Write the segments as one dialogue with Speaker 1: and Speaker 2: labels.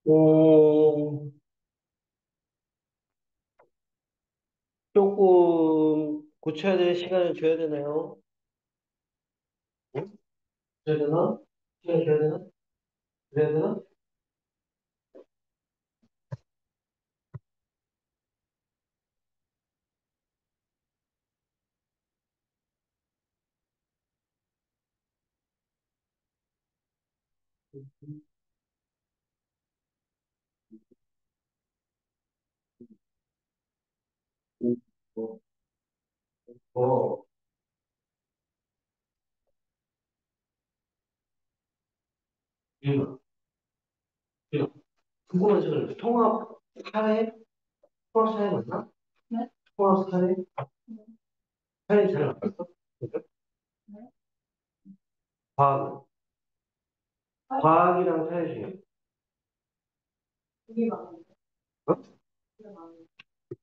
Speaker 1: 어, 조금 고쳐야 될 시간을 줘야 되나요? 응? 줘야 되나? 시간 줘야 되나? 그래야 되나? 응. 어, 어, 이거, 이거. 궁금한 점은 통합 사례? 통합 사례 맞나? 네. 통합 사례? 사례 잘 나왔어? 그죠? 과학, 과학이랑 사례 중에, 어?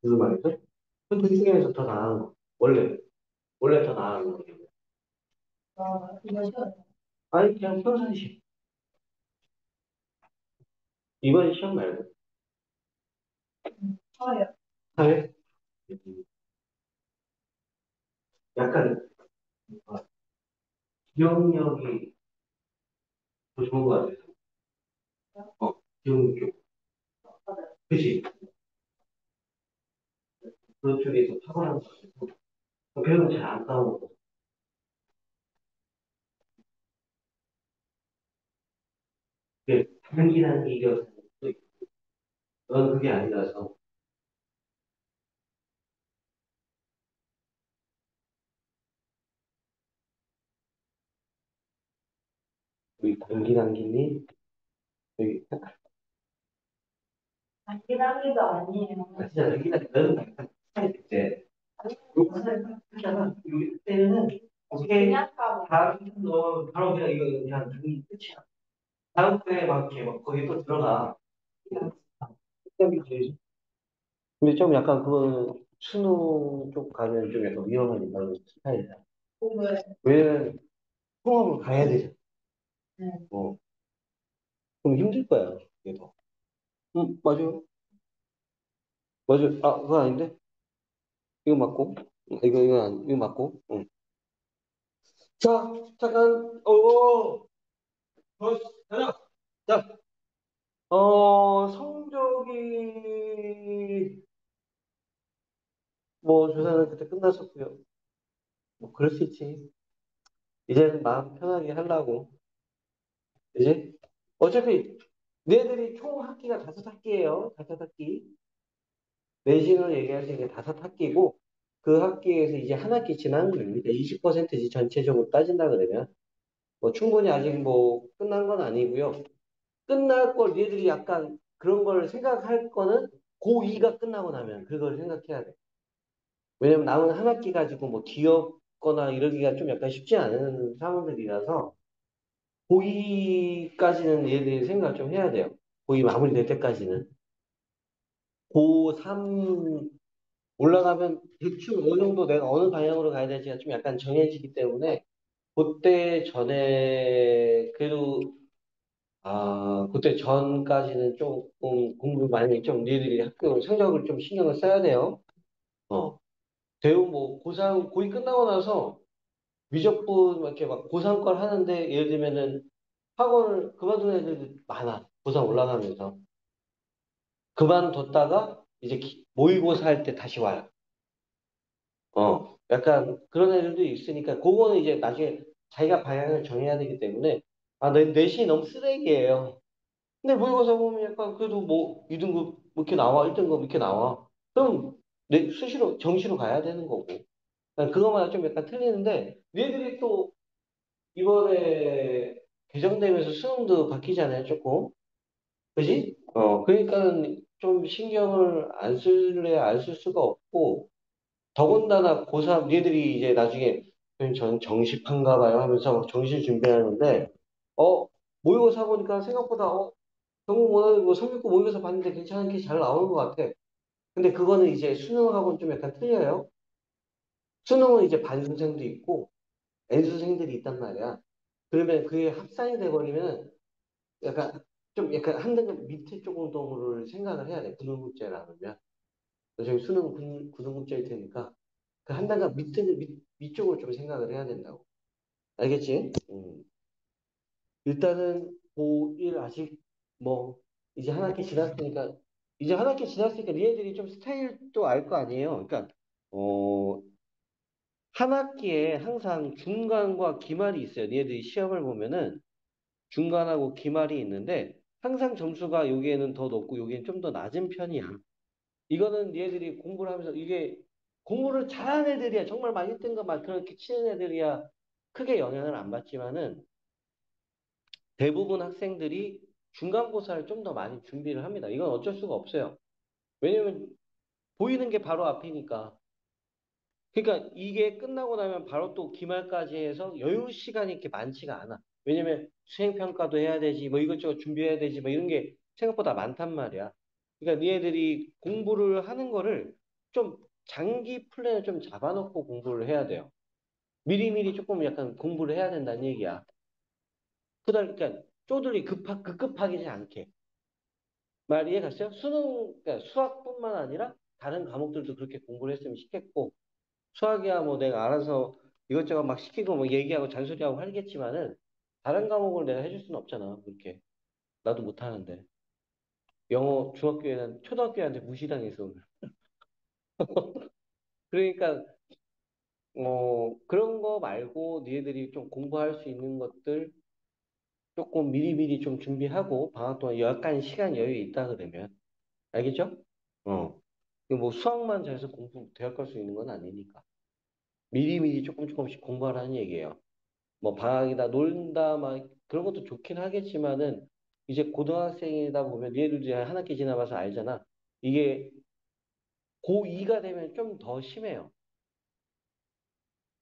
Speaker 1: 무슨 말이죠? 그둘 중에서 더 나은 거. 원래 더 나은 거. 아니, 그냥 평상시. 이번 시험 말고. 사회? 약간, 어, 기억력이 더 좋은 것 같아서. 기억력 쪽. 그치? 그런 쪽에서 타고난 것 같아서. 배우는 잘 안 까먹고. 그게 단기란 이겨서 또 있고. 넌 그게 아니라서. 여기 단기니? 여기,
Speaker 2: 단기단기도 아니에요.
Speaker 1: 진짜 단기란, 너는 약간 스타일 그때. 요거 하잖아. 여기 그때는, 오케이.
Speaker 2: 그냥 까고.
Speaker 1: 다음 너 바로 그냥 이거 그냥 단기 끝이야. 다음 주에 막 이렇게 막 거기 또 들어가. 그냥 시작이지. 근데 좀 약간 그건 수능 쪽 가면 좀 약간 위험하니까 그런 스타일이다.
Speaker 2: 왜?
Speaker 1: 왜냐면 통합을 가야 되잖아.
Speaker 2: 네.
Speaker 1: 어, 좀 힘들 거야. 그게 더. 응, 맞아. 맞아. 아, 그거 아닌데? 이거 맞고. 이거 맞고. 응. 자, 잠깐, 가자. 자, 성적이, 뭐, 조사는 그때 끝났었고요. 뭐, 그럴 수 있지. 이제는 마음 편하게 하려고. 이제, 어차피, 너희들이 총 학기가 다섯 학기예요. 다섯 학기. 내신으로 얘기할 수 있는 게 다섯 학기고, 그 학기에서 이제 한 학기 지난 겁니다. 20%지 전체적으로 따진다 그러면. 뭐, 충분히 아직 뭐, 끝난 건 아니고요. 끝날 걸 얘들이 약간 그런 걸 생각할 거는 고2가 끝나고 나면 그걸 생각해야 돼. 왜냐면 남은 한 학기 가지고 뭐 귀엽거나 이러기가 좀 약간 쉽지 않은 상황들이라서 고2까지는 얘들이 생각을 좀 해야 돼요. 고2 마무리 될 때까지는. 고3 올라가면 대충 어느 정도 내가 어느 방향으로 가야 될지가 좀 약간 정해지기 때문에 그때 전에 그래도 그때 전까지는 조금 공부 많이 좀 니들이 학교 성적을 좀 신경을 써야 돼요. 어. 대우 뭐 고3, 고2 끝나고 나서 미적분 막 이렇게 막 고3 걸 하는데 예를 들면은 학원을 그만둔 애들도 많아. 고3 올라가면서. 그만뒀다가 이제 모의고사 할 때 다시 와요. 약간 그런 애들도 있으니까 그거는 이제 나중에 자기가 방향을 정해야 되기 때문에 내신이 너무 쓰레기예요. 근데 모의고사 보면 약간 그래도 뭐 2등급 뭐 이렇게 나와, 1등급 이렇게 나와. 그럼 내 수시로 정시로 가야 되는 거고. 그거마다 좀 약간 틀리는데 얘들이 또 이번에 개정되면서 수능도 바뀌잖아요, 조금. 그지? 그러니까 좀 신경을 안 쓸래 안 쓸 수가 없고 더군다나 고3 얘들이 이제 나중에 전 정시판가 봐요 하면서 막 정시 준비하는데 어 모의고사 보니까 생각보다 전국 뭐 성적고 모의고사 봤는데 괜찮게 잘 나오는 것 같아. 근데 그거는 이제 수능하고는 좀 약간 틀려요. 수능은 이제 반수생도 있고 N수생들이 있단 말이야. 그러면 그게 합산이 돼버리면 약간 좀 약간 한 단계 밑에 정도를 생각을 해야 돼. 구등급제 나누면. 저희 수능 구등급제일 테니까 그 한 단계 밑쪽을 좀 생각을 해야 된다고. 알겠지? 일단은 고1 아직 뭐 이제 한 학기 지났으니까 이제 한 학기 지났으니까 니네들이 좀 스타일도 알 거 아니에요. 그러니까 어, 한 학기에 항상 중간과 기말이 있어요. 니네들이 시험을 보면은 중간하고 기말이 있는데 항상 점수가 여기에는 더 높고 여기는 좀 더 낮은 편이야. 이거는 니네들이 공부를 하면서 이게 공부를 잘하는 애들이야. 정말 많이 뜬 거 막 그렇게 치는 애들이야. 크게 영향을 안 받지만은 대부분 학생들이 중간고사를 좀 더 많이 준비를 합니다. 이건 어쩔 수가 없어요. 왜냐면 보이는 게 바로 앞이니까. 그러니까 이게 끝나고 나면 바로 또 기말까지 해서 여유 시간이 이렇게 많지가 않아. 왜냐면 수행평가도 해야 되지, 뭐 이것저것 준비해야 되지, 뭐 이런 게 생각보다 많단 말이야. 그러니까 니네들이 공부를 하는 거를 좀 장기 플랜을 좀 잡아놓고 공부를 해야 돼요. 미리미리 조금 약간 공부를 해야 된다는 얘기야. 그러니까 쪼들이 급급하지 않게. 말 이해갔어요? 그러니까 수학뿐만 아니라 다른 과목들도 그렇게 공부를 했으면 좋겠고, 수학이야 뭐 내가 알아서 이것저것 막 시키고 뭐 얘기하고 잔소리하고 하겠지만은 다른 과목을 내가 해줄 수는 없잖아. 그렇게 나도 못하는데 영어 중학교에는 초등학교한테 무시당해서 그러니까 그런 거 말고 니네들이 좀 공부할 수 있는 것들 조금 미리미리 좀 준비하고 방학 동안 약간 시간 여유 있다 그러면 알겠죠? 어. 이거 뭐 수학만 잘해서 공부 대학 갈 수 있는 건 아니니까 미리미리 조금씩 공부하라는 얘기예요. 뭐 방학이다 놀다 막 그런 것도 좋긴 하겠지만은 이제 고등학생이다 보면 얘들도 이제 한 학기 지나봐서 알잖아. 이게 고2가 되면 좀 더 심해요.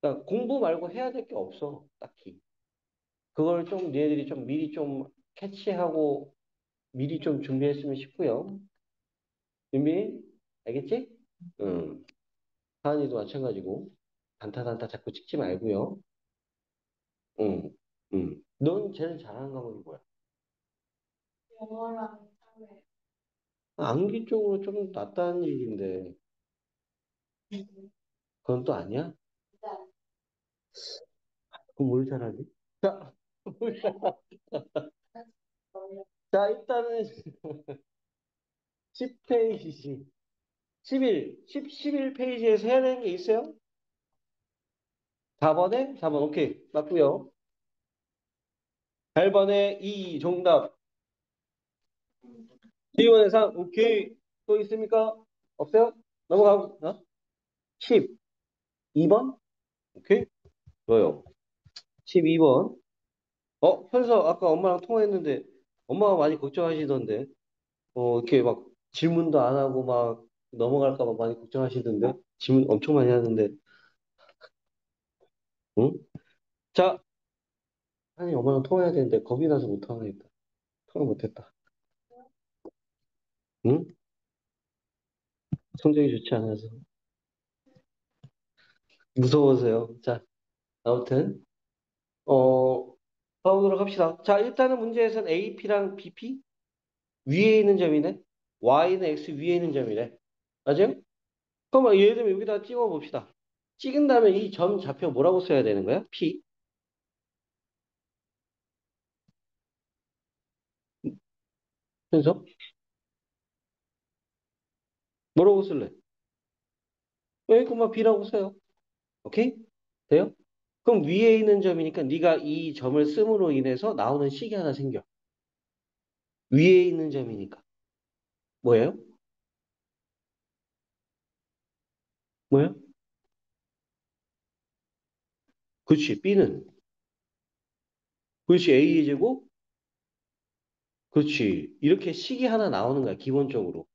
Speaker 1: 그러니까 공부 말고 해야 될 게 없어, 딱히. 그걸 좀 얘들이 좀 미리 좀 캐치하고 미리 좀 준비했으면 싶고요. 준비? 알겠지? 응. 하은이도 마찬가지고 단타단타 자꾸 찍지 말고요. 응. 응. 넌 제일 잘하는 과목이 뭐야?
Speaker 2: 영어랑 사회.
Speaker 1: 암기 쪽으로 좀 낫다는 얘기인데 그건 또 아니야?
Speaker 2: 일단
Speaker 1: 그럼 뭘 잘하지? 자,
Speaker 2: 저는
Speaker 1: 자, 일단은 10페이지, 11페이지에서 해야 되는 게 있어요? 4번에? 4번, 오케이. 맞고요. 8번에 2, 정답. D번에 3, 오케이. 또 있습니까? 없어요? 넘어가고, 12번? 오케이. 좋아요. 12번. 현서, 아까 엄마랑 통화했는데, 엄마가 많이 걱정하시던데, 이렇게 막 질문도 안 하고 막 넘어갈까 봐 많이 걱정하시던데, 질문 엄청 많이 하는데, 응? 자, 아니, 엄마랑 통화해야 되는데, 겁이 나서 못 통화했다. 통화 못했다. 응? 성적이 좋지 않아서. 무서워서요. 자, 아무튼, 가보도록 합시다. 자, 일단은 문제에서는 AP랑 BP 위에 있는 점이네. Y는 X 위에 있는 점이래. 맞아요? 그럼 예를 들면 여기다 찍어 봅시다. 찍은 다음에 이 점 좌표 뭐라고 써야 되는 거야? P. 그래서 뭐라고 쓸래? 왜 그만 B라고 써요? 오케이? 돼요? 그럼 위에 있는 점이니까 네가 이 점을 씀으로 인해서 나오는 식이 하나 생겨. 위에 있는 점이니까. 뭐예요? 뭐예요? 그렇지. B는. 그렇지. A의 제곱? 그렇지. 이렇게 식이 하나 나오는 거야. 기본적으로.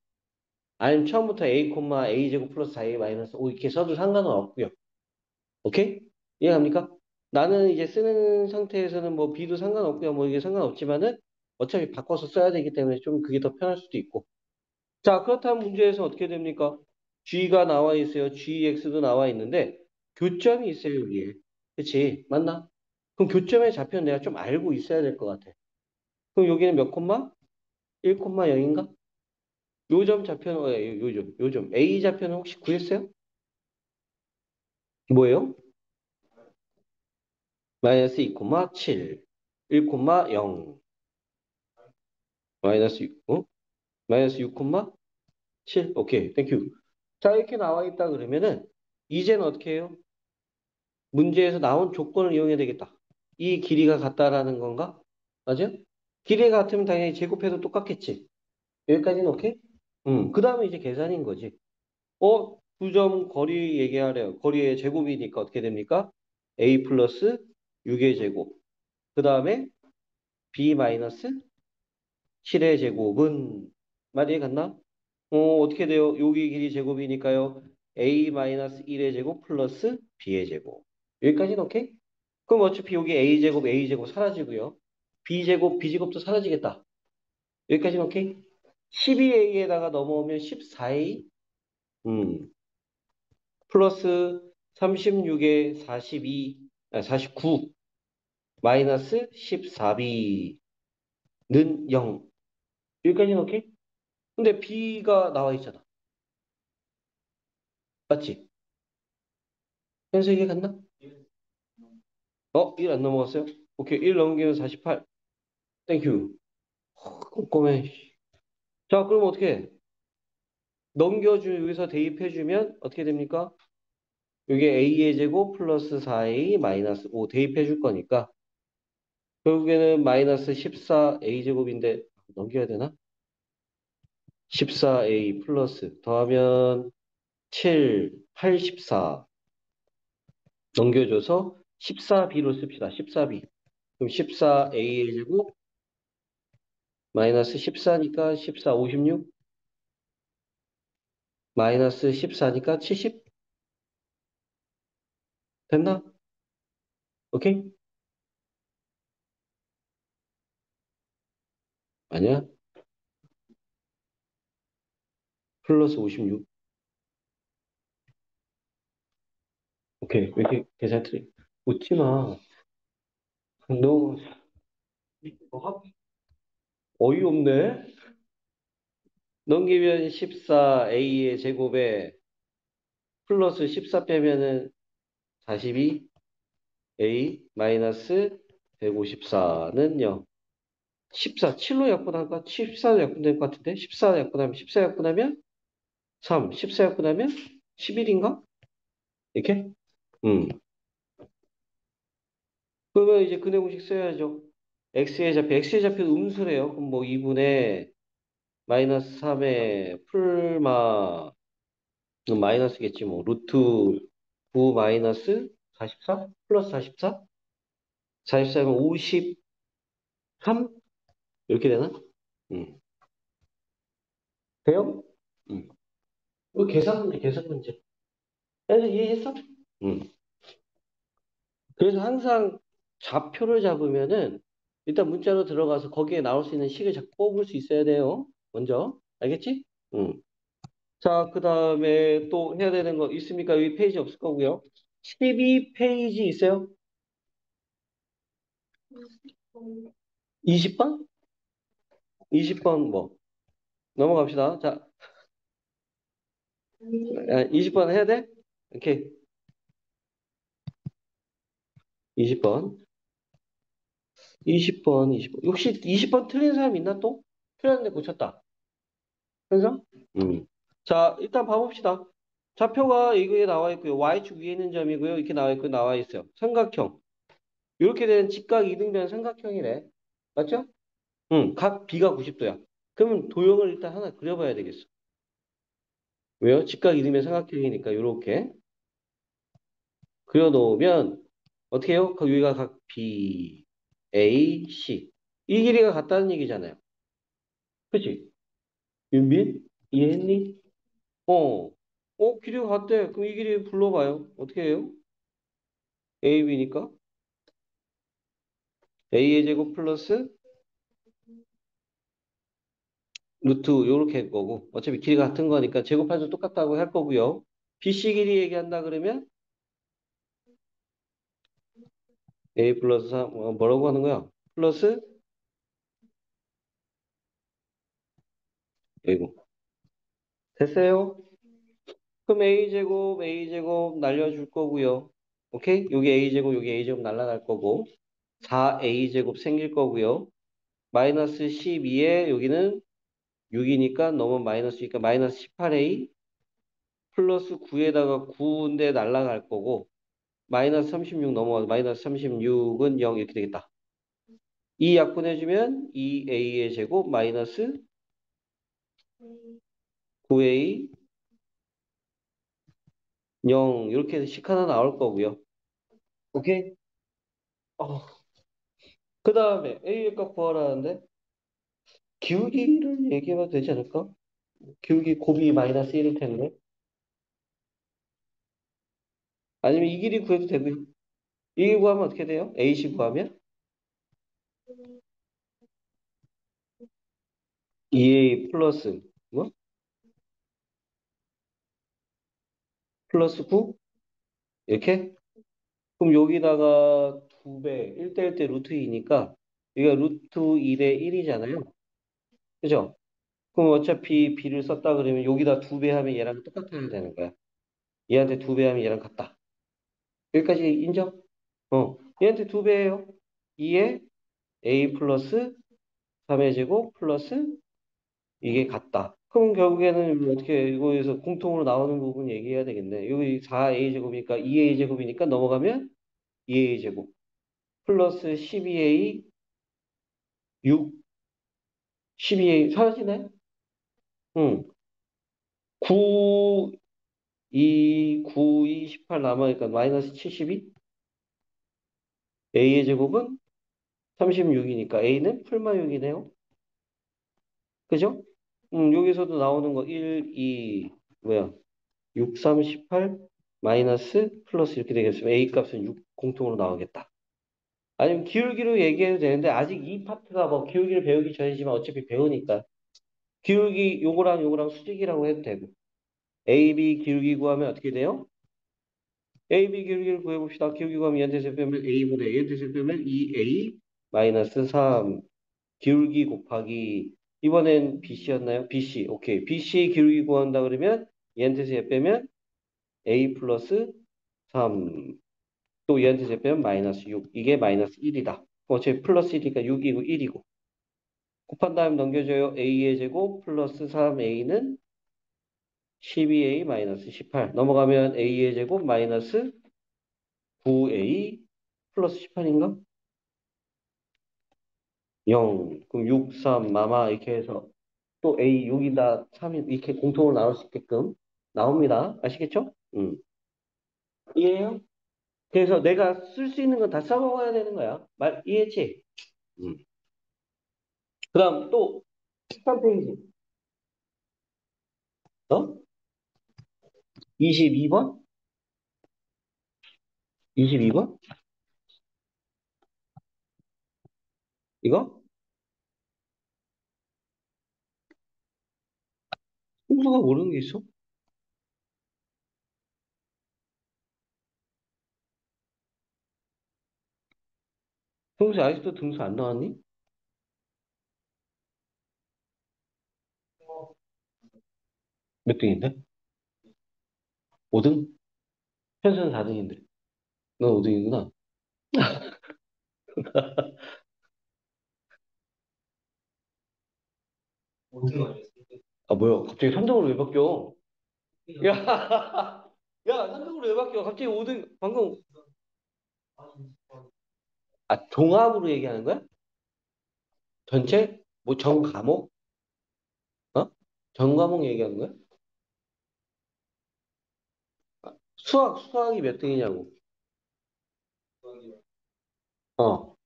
Speaker 1: 아니면 처음부터 A, A 제곱 플러스 4A 마이너스 5 이렇게 써도 상관은 없고요. 오케이? 이해갑니까? 나는 이제 쓰는 상태에서는 뭐 B도 상관없고요. 뭐 이게 상관없지만은 어차피 바꿔서 써야 되기 때문에 좀 그게 더 편할 수도 있고. 자, 그렇다면 문제에서 어떻게 됩니까? G가 나와 있어요. GX도 나와 있는데 교점이 있어요, 여기에. 그치? 맞나? 그럼 교점의 좌표는 내가 좀 알고 있어야 될 것 같아. 그럼 여기는 몇 콤마? 1,0인가? 요점 좌표는, 요점. A 좌표는 혹시 구했어요? 뭐예요? 마이너스 2,7, 1,0, 마이너스 6, 마이너스 6,7. 오케이, 땡큐. 자, 이렇게 나와 있다 그러면은, 이제는 어떻게 해요? 문제에서 나온 조건을 이용해야 되겠다. 이 길이가 같다라는 건가? 맞아요? 길이가 같으면 당연히 제곱해도 똑같겠지. 여기까지는 오케이? 그 다음에 이제 계산인 거지. 두 점 거리 얘기하래요. 거리의 제곱이니까 어떻게 됩니까? A 플러스 6의 제곱. 그 다음에 B 마이너스 7의 제곱은 말이 갔나? 어떻게 돼요? 여기 길이 제곱이니까요. A 마이너스 1의 제곱 플러스 B의 제곱. 여기까지는 오케이? 그럼 어차피 여기 A제곱, A제곱 사라지고요. B제곱, B제곱도 사라지겠다. 여기까지는 오케이? 12A에다가 넘어오면 14A, 플러스 36에 42, 49, 마이너스 14B는 0. 여기까지는 오케이? 근데 B가 나와 있잖아. 맞지? 현수 이게 갔나? 1 안 넘어갔어요? 오케이, 1 넘기면 48. 땡큐. 꼼꼼해. 자, 그럼 어떻게 해? 여기서 대입해주면 어떻게 됩니까? 이게 a의 제곱 플러스 4a 마이너스 5 대입해 줄 거니까 결국에는 마이너스 14a 제곱인데 넘겨야 되나? 14a 플러스 더하면 7, 84 넘겨줘서 14b로 씁시다. 14b. 그럼 14a의 제곱 마이너스 14니까 14, 56 마이너스 14니까 70 됐나? 오케이? 아니야? 플러스 56. 오케이. 왜 이렇게 계산 틀리? 웃지 마. 너 어이없네? 넘기면 14a의 제곱에 플러스 14 빼면은 42a 마이너스 154는요. 14, 7로 약분할까? 14로 약분될 것 같은데? 14 약분하면 14 약분하면 3, 14 약분하면 11인가? 이렇게? 음. 그러면 이제 근해 공식 써야죠. x의 좌표 음수래요. 그럼 뭐 2분의 마이너스 3의 풀마 마이너스겠지 뭐 루트 9 마이너스 44 플러스 44 44면 53 이렇게 되나? 음. 돼요? 음. 이거 계산 문제 계산 문제 그래서 이해했어? 음. 그래서 항상 좌표를 잡으면은 일단 문자로 들어가서 거기에 나올 수 있는 식을 자꾸 뽑을 수 있어야 돼요. 먼저 알겠지? 음. 자, 그 다음에 또 해야 되는 거 있습니까? 여기 페이지 없을 거고요. 12페이지 있어요? 20번? 20번 뭐 넘어갑시다. 자, 20번 해야 돼? 오케이. 20번. 20번, 20번. 혹시 20번 틀린 사람 있나 또? 틀렸는데 고쳤다. 현성? 자, 일단 봐봅시다. 좌표가 이거에 나와 있고요. Y축 위에 있는 점이고요. 이렇게 나와 있고 나와 있어요. 삼각형. 이렇게 된 직각 이등변 삼각형이래. 맞죠? 각 B가 90도야. 그러면 도형을 일단 하나 그려봐야 되겠어. 왜요? 직각 이등변 삼각형이니까 이렇게 그려놓으면 어떻게 해요? 그 여기가 각 B, A, C. 이 길이가 같다는 얘기잖아요. 그치? 윤빈? 이해했니? 어. 길이가 같대. 그럼 이 길이 불러봐요. 어떻게 해요? A, B니까 A의 제곱 플러스 루트 요렇게 할 거고 어차피 길이가 같은 거니까 제곱해도 똑같다고 할 거고요. BC 길이 얘기한다 그러면 A 플러스 3 뭐라고 하는 거야? 플러스 이거. 됐어요? 그럼 A제곱 날려줄 거고요. 오케이? 여기 여기 A제곱 날라갈 거고. 4A제곱 생길 거고요. 마이너스 12에 여기는 6이니까 넘으면 마이너스니까 마이너스 18A 플러스 9에다가 9인데 날라갈 거고 마이너스 36 넘어가서 마이너스 36은 0 이렇게 되겠다. 이 약분해주면 2A의 제곱 마이너스 9A 0 이렇게 식 하나 나올 거고요. 오케이? 그 다음에 A의 값 구하라는데 기울기를 얘기해봐도 되지 않을까? 기울기 곱이 마이너스 1일 텐데 아니면 이 길이 구해도 되고요. 이 길이 구하면 어떻게 돼요? A식 구하면 2A 플러스 뭐? 플러스 9? 이렇게? 그럼 여기다가 2배 1대1 대 루트 2니까 여기가 루트 2대 1이잖아요. 그죠? 그럼 어차피 b를 썼다 그러면 여기다 2배 하면 얘랑 똑같아야 되는 거야. 얘한테 2배 하면 얘랑 같다. 여기까지 인정? 얘한테 2배예요. 2에 a 플러스 3의 제곱 플러스 이게 같다. 그럼 결국에는 어떻게 이거에서 공통으로 나오는 부분 얘기해야 되겠네. 여기 4a 제곱이니까 2a 제곱이니까 넘어가면 2a 제곱 플러스 12a 6 12a 사라지네? 응. 9 18 남아니까 마이너스 72 a의 제곱은 36이니까 a는 풀마 6이네요. 그죠? 여기서도 나오는 거 1, 2 뭐야 6, 3, 18 마이너스 플러스 이렇게 되겠으면 A 값은 6 공통으로 나오겠다. 아니면 기울기로 얘기해도 되는데 아직 이 파트가 뭐 기울기를 배우기 전이지만 어차피 배우니까 기울기 요거랑 수직이라고 해도 되고 AB 기울기 구하면 어떻게 돼요? AB 기울기를 구해봅시다. 기울기 구하면 연대세 빼면 A분의 연대세 빼면 2A 마이너스 3 기울기 곱하기 이번엔 BC였나요? BC 오케이 BC 기울기 구한다 그러면 연대세 빼면 A 플러스 3 또 얘한테 제빼면 마이너스 6. 이게 마이너스 1이다. 어차피 플러스 1이니까 6이고 1이고. 곱한 다음에 넘겨줘요. A의 제곱 플러스 3A는 12A 마이너스 18. 넘어가면 A의 제곱 마이너스 9A 플러스 18인가? 0. 그럼 6, 3, 마마 이렇게 해서 또 A 6이다 3이 이렇게 공통으로 나올 수 있게끔 나옵니다. 아시겠죠? 이해해요? 그래서 내가 쓸 수 있는 건 다 써먹어야 되는 거야. 이해했지? 음. 그 다음 또 13페이지. 어? 22번? 22번? 이거? 홍수가 모르는 게 있어? 홍수 아직도 등수 안 나왔니? 몇 등인데? 5등? 현수는 4등인데. 넌 5등이구나. 아, 뭐야. 갑자기 3등으로 왜 바뀌어? 야, 야, 3등으로 왜 바뀌어? 갑자기 5등, 방금. 아, 종합으로 얘기하는 거야? 전체? 뭐, 전 과목? 어? 전 과목 얘기하는 거야? 수학이 몇 등이냐고. 어.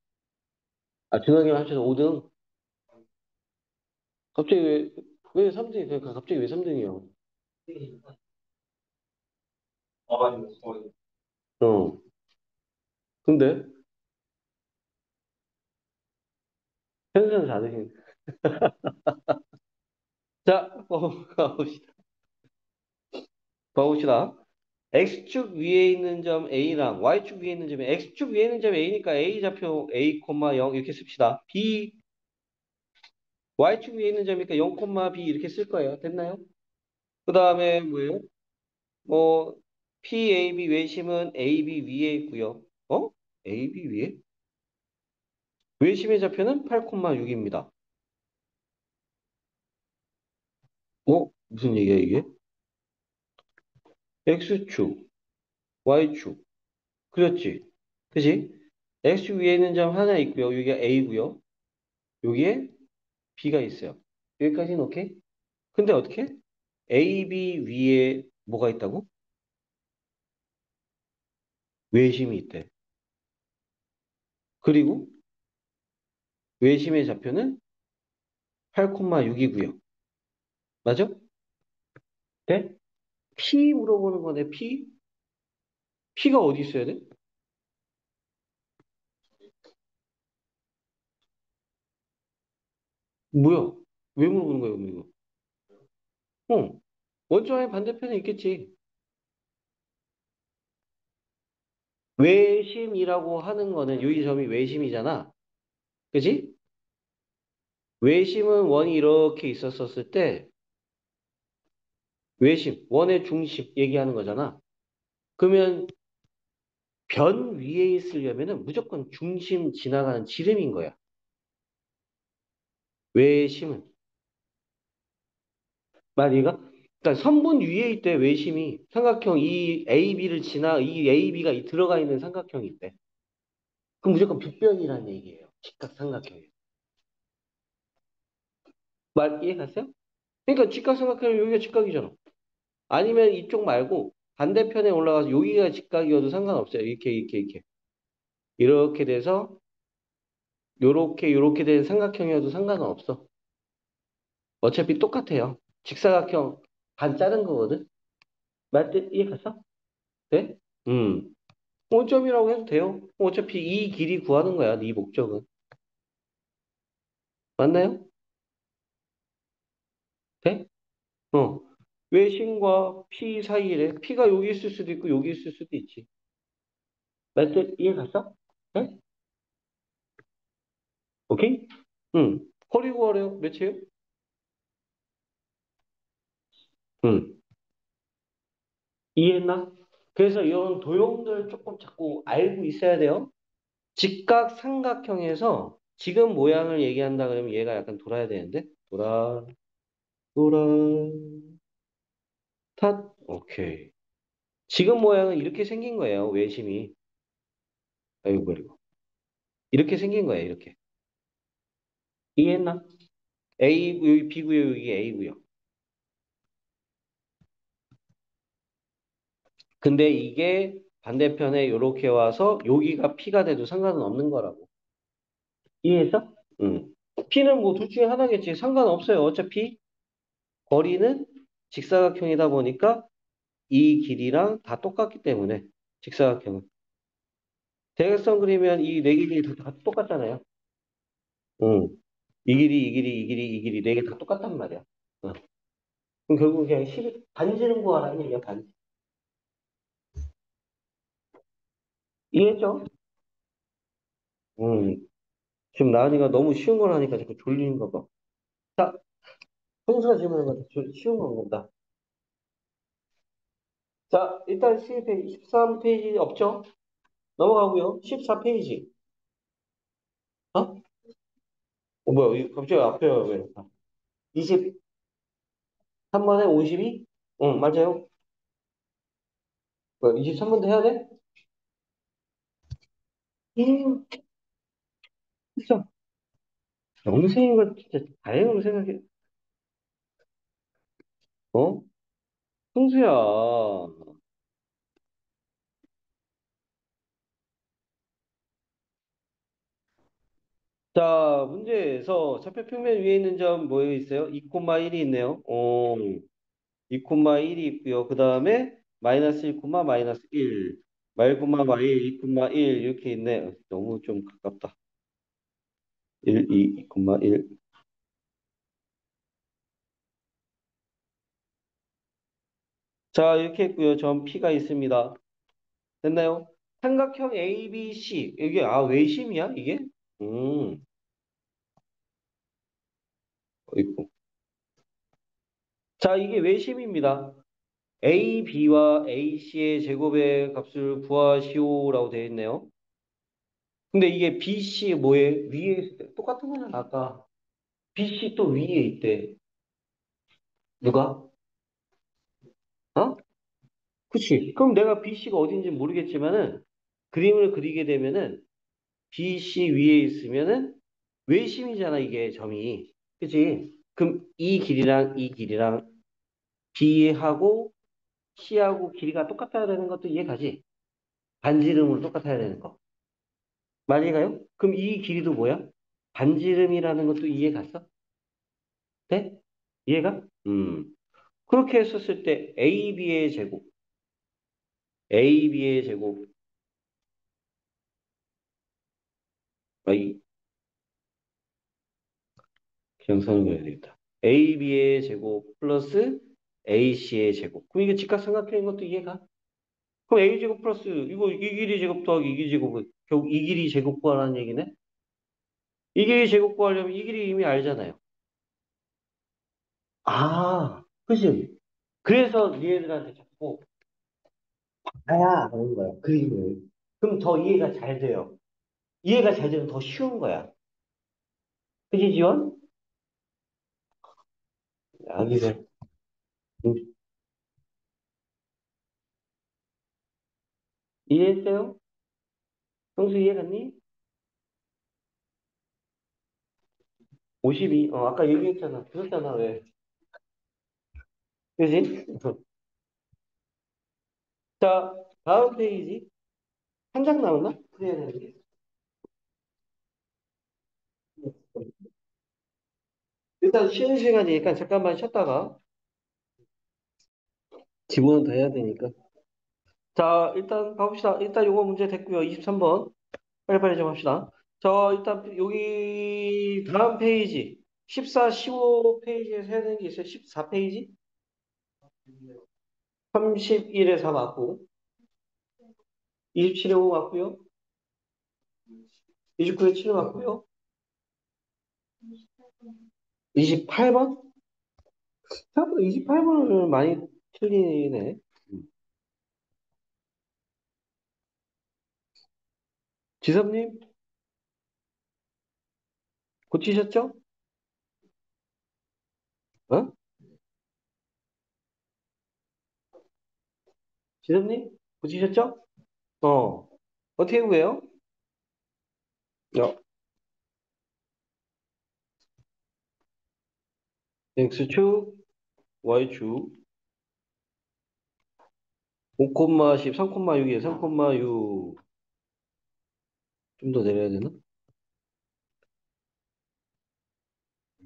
Speaker 1: 아, 준학이랑 합쳐서 5등? 갑자기 왜 3등이, 그러니까 갑자기 왜 3등이야? 어. 근데, 현수는 4등이. 자, 가봅시다. 봐봅시다. X축 위에 있는 점 A랑 Y축 위에 있는 점이 X축 위에 있는 점 A니까 A 좌표 A, 0 이렇게 씁시다. B y축 위에 있는 점이니까 0, b 이렇게 쓸 거예요. 됐나요? 그 다음에 뭐예요? 뭐 PAB 외심은 AB 위에 있고요. 어? AB 위에? 외심의 좌표는 8,6입니다. 무슨 얘기야 이게? X축, Y축. 그렇지. 그지? X축 위에 있는 점 하나 있고요. 여기가 A고요. 여기에 B가 있어요. 여기까지는 오케이? 근데 어떻게? AB 위에 뭐가 있다고? 외심이 있대. 그리고 외심의 좌표는 8,6이고요. 맞아? 네? P 물어보는 거네, P? P가 어디 있어야 돼? 뭐야? 왜 물어보는 거야, 그럼 이거? 어. 원점의 반대편에 있겠지. 외심이라고 하는 거는 여기 점이 외심이잖아. 그지? 외심은 원이 이렇게 있었을 때 외심, 원의 중심 얘기하는 거잖아. 그러면 변 위에 있으려면은 무조건 중심 지나가는 지름인 거야. 외심은. 만약가 그러니까 선분 위에 있대, 외심이. 삼각형 이 AB를 지나, 이 AB가 들어가 있는 삼각형이 있대. 그럼 무조건 빗변이라는 얘기예요. 직각삼각형이. 말 이해갔어요? 그러니까 직각삼각형은 여기가 직각이잖아. 아니면 이쪽 말고 반대편에 올라가서 여기가 직각이어도 상관없어요. 이렇게. 이렇게 돼서 요렇게 된 삼각형이어도 상관은 없어. 어차피 똑같아요. 직사각형 반 자른 거거든. 말뜻 이해갔어? 네? 음. 5점이라고 해도 돼요. 어차피 이 길이 구하는 거야. 네 목적은. 맞나요? 돼? 어. 외심과 P 사이에 P가 여기 있을 수도 있고 여기 있을 수도 있지. 말뜻 이해갔어? 네? 오케이? 응. 허리 구하래요. 몇이에요? 응. 이해했나? 그래서 이런 도형들 조금 자꾸 알고 있어야 돼요. 직각 삼각형에서 지금 모양을 얘기한다 그러면 얘가 약간 돌아야 되는데 돌아 탓 오케이. 지금 모양은 이렇게 생긴 거예요. 외심이. 아이고 그리고 이렇게 생긴 거예요. 이렇게. 이해했나? A 여기 B고요. 여기 A고요. 근데 이게 반대편에 이렇게 와서 여기가 P가 돼도 상관은 없는 거라고. 이해했어? 응. P는 뭐 둘 중에 하나겠지. 상관없어요. 어차피 거리는 직사각형이다 보니까 이 길이랑 다 똑같기 때문에 직사각형은. 대각선 그리면 이 네 길이 다 똑같잖아요. 응. 이 길이 네 개 다 똑같단 말이야. 응. 그럼 결국 그냥 10, 반지름 구하라는 얘기야, 반지. 이해했죠? 응. 지금 나은이가 너무 쉬운 걸 하니까 자꾸 졸리는가 봐. 자, 평소가 질문한 거 쉬운 건가 보다. 자, 일단 12페이지, 13페이지 없죠? 넘어가고요. 14페이지. 어? 뭐야, 갑자기 앞에 왜? 23번에 52? 응, 맞아요. 뭐, 23번도 해야 돼? 음, 진짜. 영생인 걸 진짜 다행으로 생각해. 어? 승수야. 자, 문제에서 좌표 평면 위에 있는 점 뭐에 있어요? 2,1이 있네요. 2,1이 있고요. 그 다음에 마이너스 1, 마이너스 1. 마일, 2,1 이렇게 있네. 너무 좀 가깝다. 1, 2, 2,1. 자, 이렇게 있고요. 점 P가 있습니다. 됐나요? 삼각형 ABC. 이게, 외심이야, 이게? 음. 자, 이게 외심입니다. A, B와 A, C의 제곱의 값을 구하시오라고 되어 있네요. 근데 이게 B, C 뭐에 위에 있을 때 똑같은 거잖아. 아까 B, C 또 위에 있대. 누가? 어? 그치. 그럼 내가 B, C가 어딘지 모르겠지만은 그림을 그리게 되면은 B, C 위에 있으면은 외심이잖아, 이게 점이. 그치? 그럼 이 길이랑 B하고 C하고 길이가 똑같아야 되는 것도 이해가지? 반지름으로 똑같아야 되는 거. 많이 가요? 그럼 이 길이도 뭐야? 반지름이라는 것도 이해 갔어? 네? 이해가? 그렇게 했었을 때 AB의 제곱, AB의 제곱, 아이, 그냥 선을 그려야 되겠다. AB의 제곱 플러스 AC의 제곱. 그럼 이게 직각삼각형인 것도 이해가? 그럼 A 제곱 플러스 이거 이 길이 제곱 더하기 이 길이 제곱은 결국 이 길이 제곱 구하라는 얘기네? 이 길이 제곱 구하려면 이 길이 이미 알잖아요. 아, 그지? 그래서 니네들한테 자꾸 아야 그런 거야. 그림을. 그럼 더 이해가 잘 돼요. 이해가 잘 되면 더 쉬운 거야. 그지, 지원? 아기들. 음, 이해했어요? 형수 이해갔니? 52. 아까 얘기했잖아. 그랬잖아, 왜? 그지? 자, 다음 페이지. 한 장 남았나? 그래야 되는 게. 일단 쉬는 시간이니까 잠깐만 쉬었다가 기본은 다 해야 되니까. 자, 일단 가봅시다. 일단 요거 문제 됐고요. 23번. 빨리빨리 좀 합시다. 저 일단 여기 다음 페이지 14, 15 페이지에서 해야 되는 게 있어요. 14페이지? 31에 4 맞고 27에 5 맞고요. 29에 7 맞고요. 28번? 생각보다 28번을 많이 틀리네. 지섭님 고치셨죠? 어? 지섭님 고치셨죠? 어. 어떻게 구해요? 야, X축, Y축 5,10, 3,6이에요. 3,6. 좀 더 내려야 되나?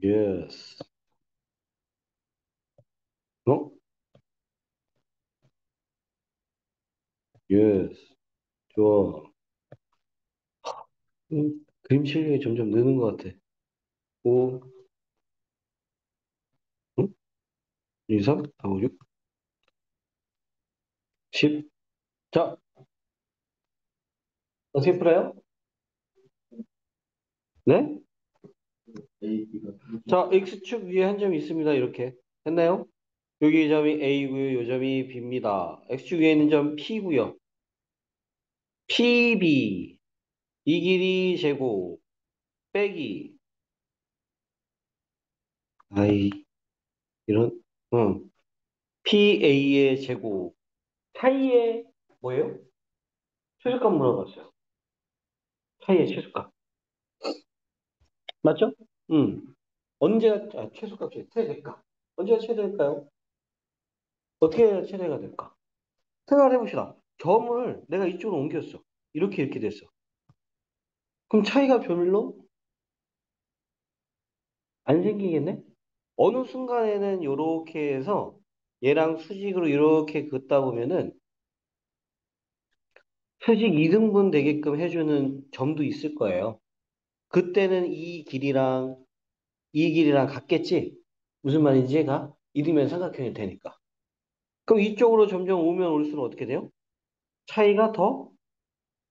Speaker 1: 예스. 어? 예스. 좋아. 그림 실력이 점점 느는 것 같아. 5, 응? 2, 3, 4, 5, 6, 10. 자, 어떻게 풀어요? 네? 자, X축 위에 한 점이 있습니다. 이렇게. 했나요? 여기 점이 A고요. 요 점이 B입니다. X축 위에 있는 점 P고요. PB. 이 길이 제곱. 빼기. 아이, 이런. 응. PA의 제곱. 차이의 뭐예요? 최소값 물어봤어요. 차이의 최소값. 맞죠? 응. 언제가, 최소값이 최대값. 언제가 최대일까요? 어떻게 해야 최대가 될까? 생각을 해봅시다. 점을 내가 이쪽으로 옮겼어. 이렇게 됐어. 그럼 차이가 별로 안 생기겠네? 어느 순간에는 이렇게 해서 얘랑 수직으로 이렇게 긋다 보면은 수직 이등분 되게끔 해주는 점도 있을 거예요. 그때는 이 길이랑 같겠지? 무슨 말인지 얘가 이등변 삼각형이 되니까. 그럼 이쪽으로 점점 오면 올수록 어떻게 돼요? 차이가 더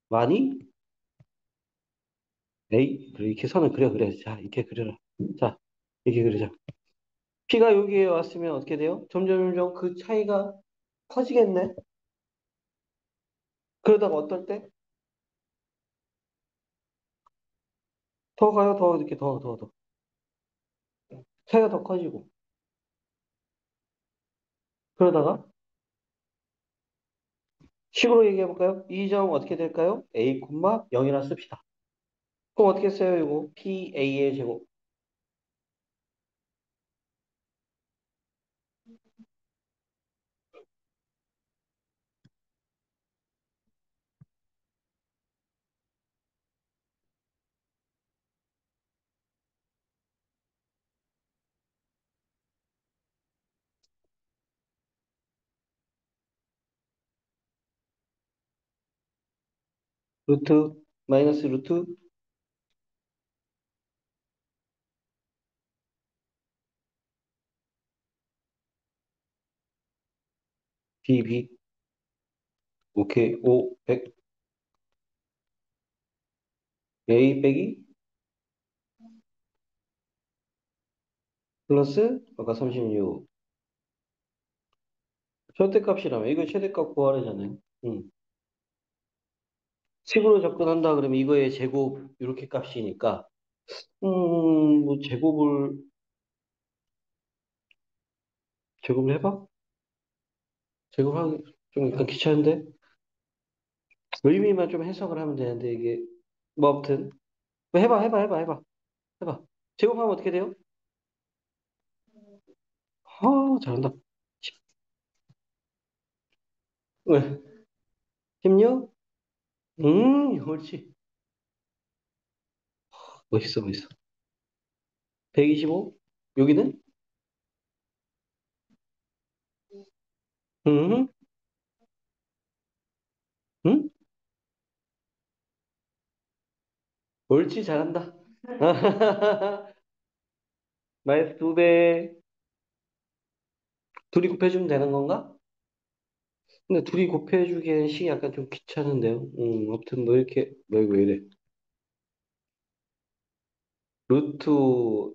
Speaker 1: 많이 에이, 그래, 이렇게 선을 그려. 자, 이렇게 그려라. 자, 이렇게 그리자. P가 여기에 왔으면 어떻게 돼요? 점점 그 차이가 커지겠네. 그러다가 어떨 때? 더 가요, 더 이렇게 더. 차이가 더 커지고. 그러다가 식으로 얘기해 볼까요? 이 점 어떻게 될까요? A, 0이라 씁시다. 그럼 어떻게 써요, 이거? PA의 제곱. 루트, 마이너스 루트, BB. 오케이. 5, 100. A 빼기 플러스 아까 36. 최대값이라면 이거 최대값 구하래잖아요. 식으로 접근한다 그러면 이거의 제곱 이렇게 값이니까 뭐 제곱을 해봐? 제곱하기 좀 약간 귀찮은데 의미만 좀 해석을 하면 되는데 이게 뭐 아무튼 뭐 해봐. 제곱하면 어떻게 돼요? 잘한다. 왜? 16? 옳지. 멋있어. 125? 여기는? 음, 응? 옳지, 잘한다. 마이너스 2배. 둘이 곱해주면 되는 건가? 근데 둘이 곱해주기에는 식이 약간 좀 귀찮은데요. 아무튼 뭐 이렇게, 뭐 이거 왜 이래. 루트,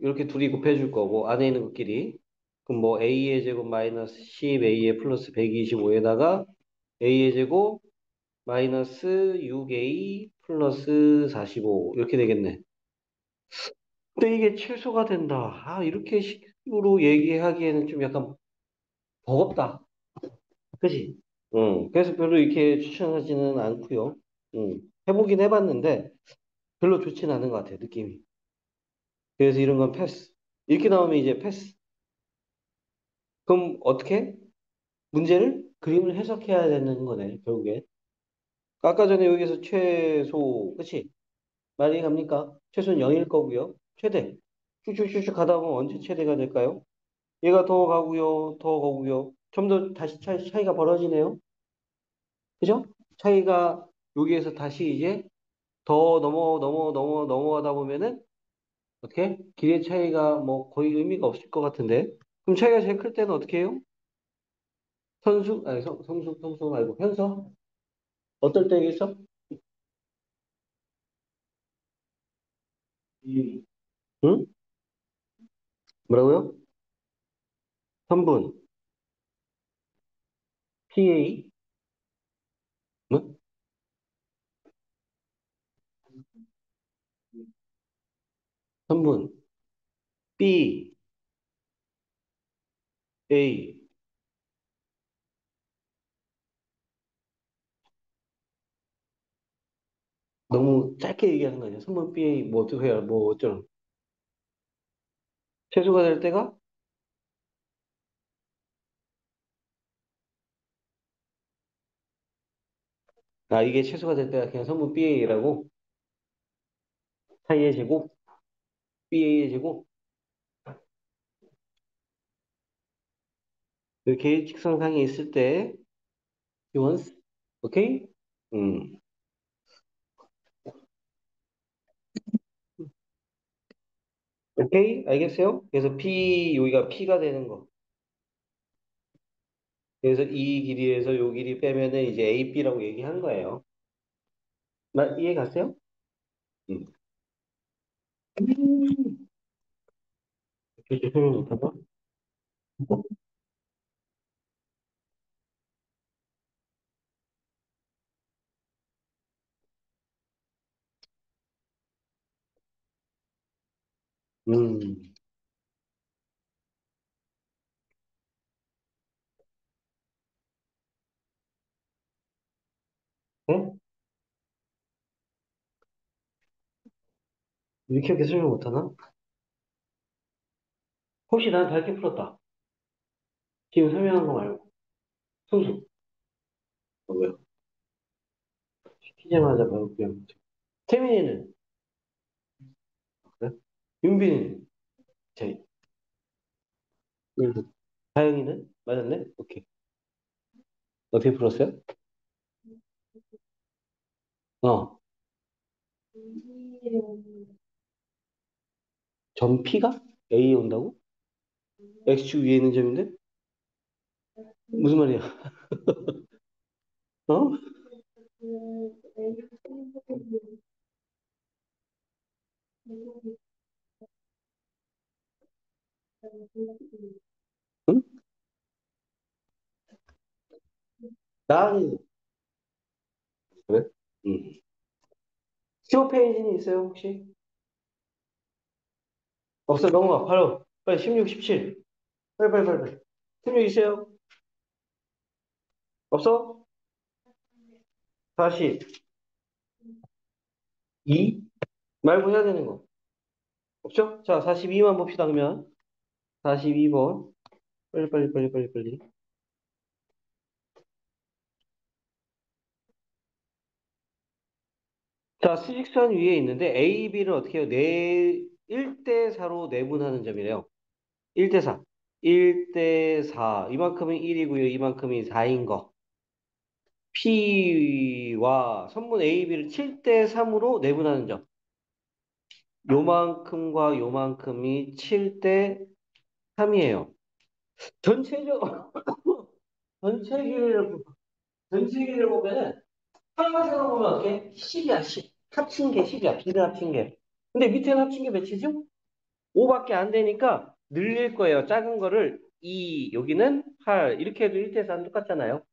Speaker 1: 이렇게 둘이 곱해줄 거고, 안에 있는 것끼리. 그럼 뭐 A의 제곱 마이너스 10, A의 플러스 125에다가 A의 제곱 마이너스 6A 플러스 45. 이렇게 되겠네. 근데 이게 최소가 된다. 이렇게 식으로 얘기하기에는 좀 약간 버겁다. 그지? 그래서 별로 이렇게 추천하지는 않고요. 해보긴 해봤는데 별로 좋진 않은 것 같아요, 느낌이. 그래서 이런 건 패스. 이렇게 나오면 이제 패스. 그럼 어떻게? 문제를 그림을 해석해야 되는 거네, 결국에. 아까 전에 여기서 최소, 그치? 말이 갑니까? 최소는 0일 거고요. 최대. 쭉쭉쭉쭉 가다 보면 언제 최대가 될까요? 얘가 더 가고요, 더 가고요. 좀 더 다시 차이가 벌어지네요. 그죠? 차이가 여기에서 다시 이제 더 넘어가다 보면은 어떻게? 길의 차이가 뭐 거의 의미가 없을 것 같은데. 그럼 차이가 제일 클 때는 어떻게 해요? 선수? 아니, 성수 말고 현서? 어떨 때겠어? 응? 뭐라고요? 3분. PA? 뭐? 3분. B, A. 너무 짧게 얘기하는 거 아니야? 3분 BA 뭐 어떻게 해야 뭐 어쩌는. 최소가 될 때가? 이게 최소가 될 때가 그냥 3분 BA라고? 사이의 제곱? BA의 제곱? 그 계획직선상에 있을 때 once, 오케이? 음, 오케이? 알겠어요? 그래서 P, 여기가 P가 되는 거. 그래서 이 길이에서 요 길이 빼면은 이제 AB라고 얘기한 거예요. 이해 갔어요? 음. 음. 이렇게 설명 못하고? 음, 응? 이렇게 설명 못하나? 혹시 난 밝게 풀었다. 지금 설명한 거 말고. 순수. 뭐야? 시키자마자 바로 그냥. 태민이는? 그래? 윤빈이는? 제, 다영이는? 맞았네? 오케이. 어떻게 풀었어요? 어. 점 P가 A에 온다고? X축 위에 있는 점인데? 무슨 말이야? 어? 응? 나는, 그래? 응. 15페이지는 있어요, 혹시? 없어, 넘어가. 바로. 빨리 16, 17. 빨리, 빨리, 빨리. 빨리. 16 있어요? 없어? 42. 말고 해야 되는 거. 없죠? 자, 42만 봅시다, 그러면. 42번. 빨리, 빨리, 빨리, 빨리, 빨리. 자, 수직선 위에 있는데 A, B를 어떻게 해요? 1대 4로 내분하는 점이래요. 1대 4. 1대 4. 이만큼이 1이고요. 이만큼이 4인 거. P와 선분 A, B를 7대 3으로 내분하는 점. 요만큼과 요만큼이 7대 3이에요. 전체적, 전체 길이를, 전체 길이를 보면은, 한마디로 보면 어떻게? 10이야, 10. 합친 게 10이야, B를 합친 게. 근데 밑에는 합친 게 몇이죠? 5밖에 안 되니까 늘릴 거예요. 작은 거를 2, 여기는 8. 이렇게 해도 1대에서 안 똑같잖아요.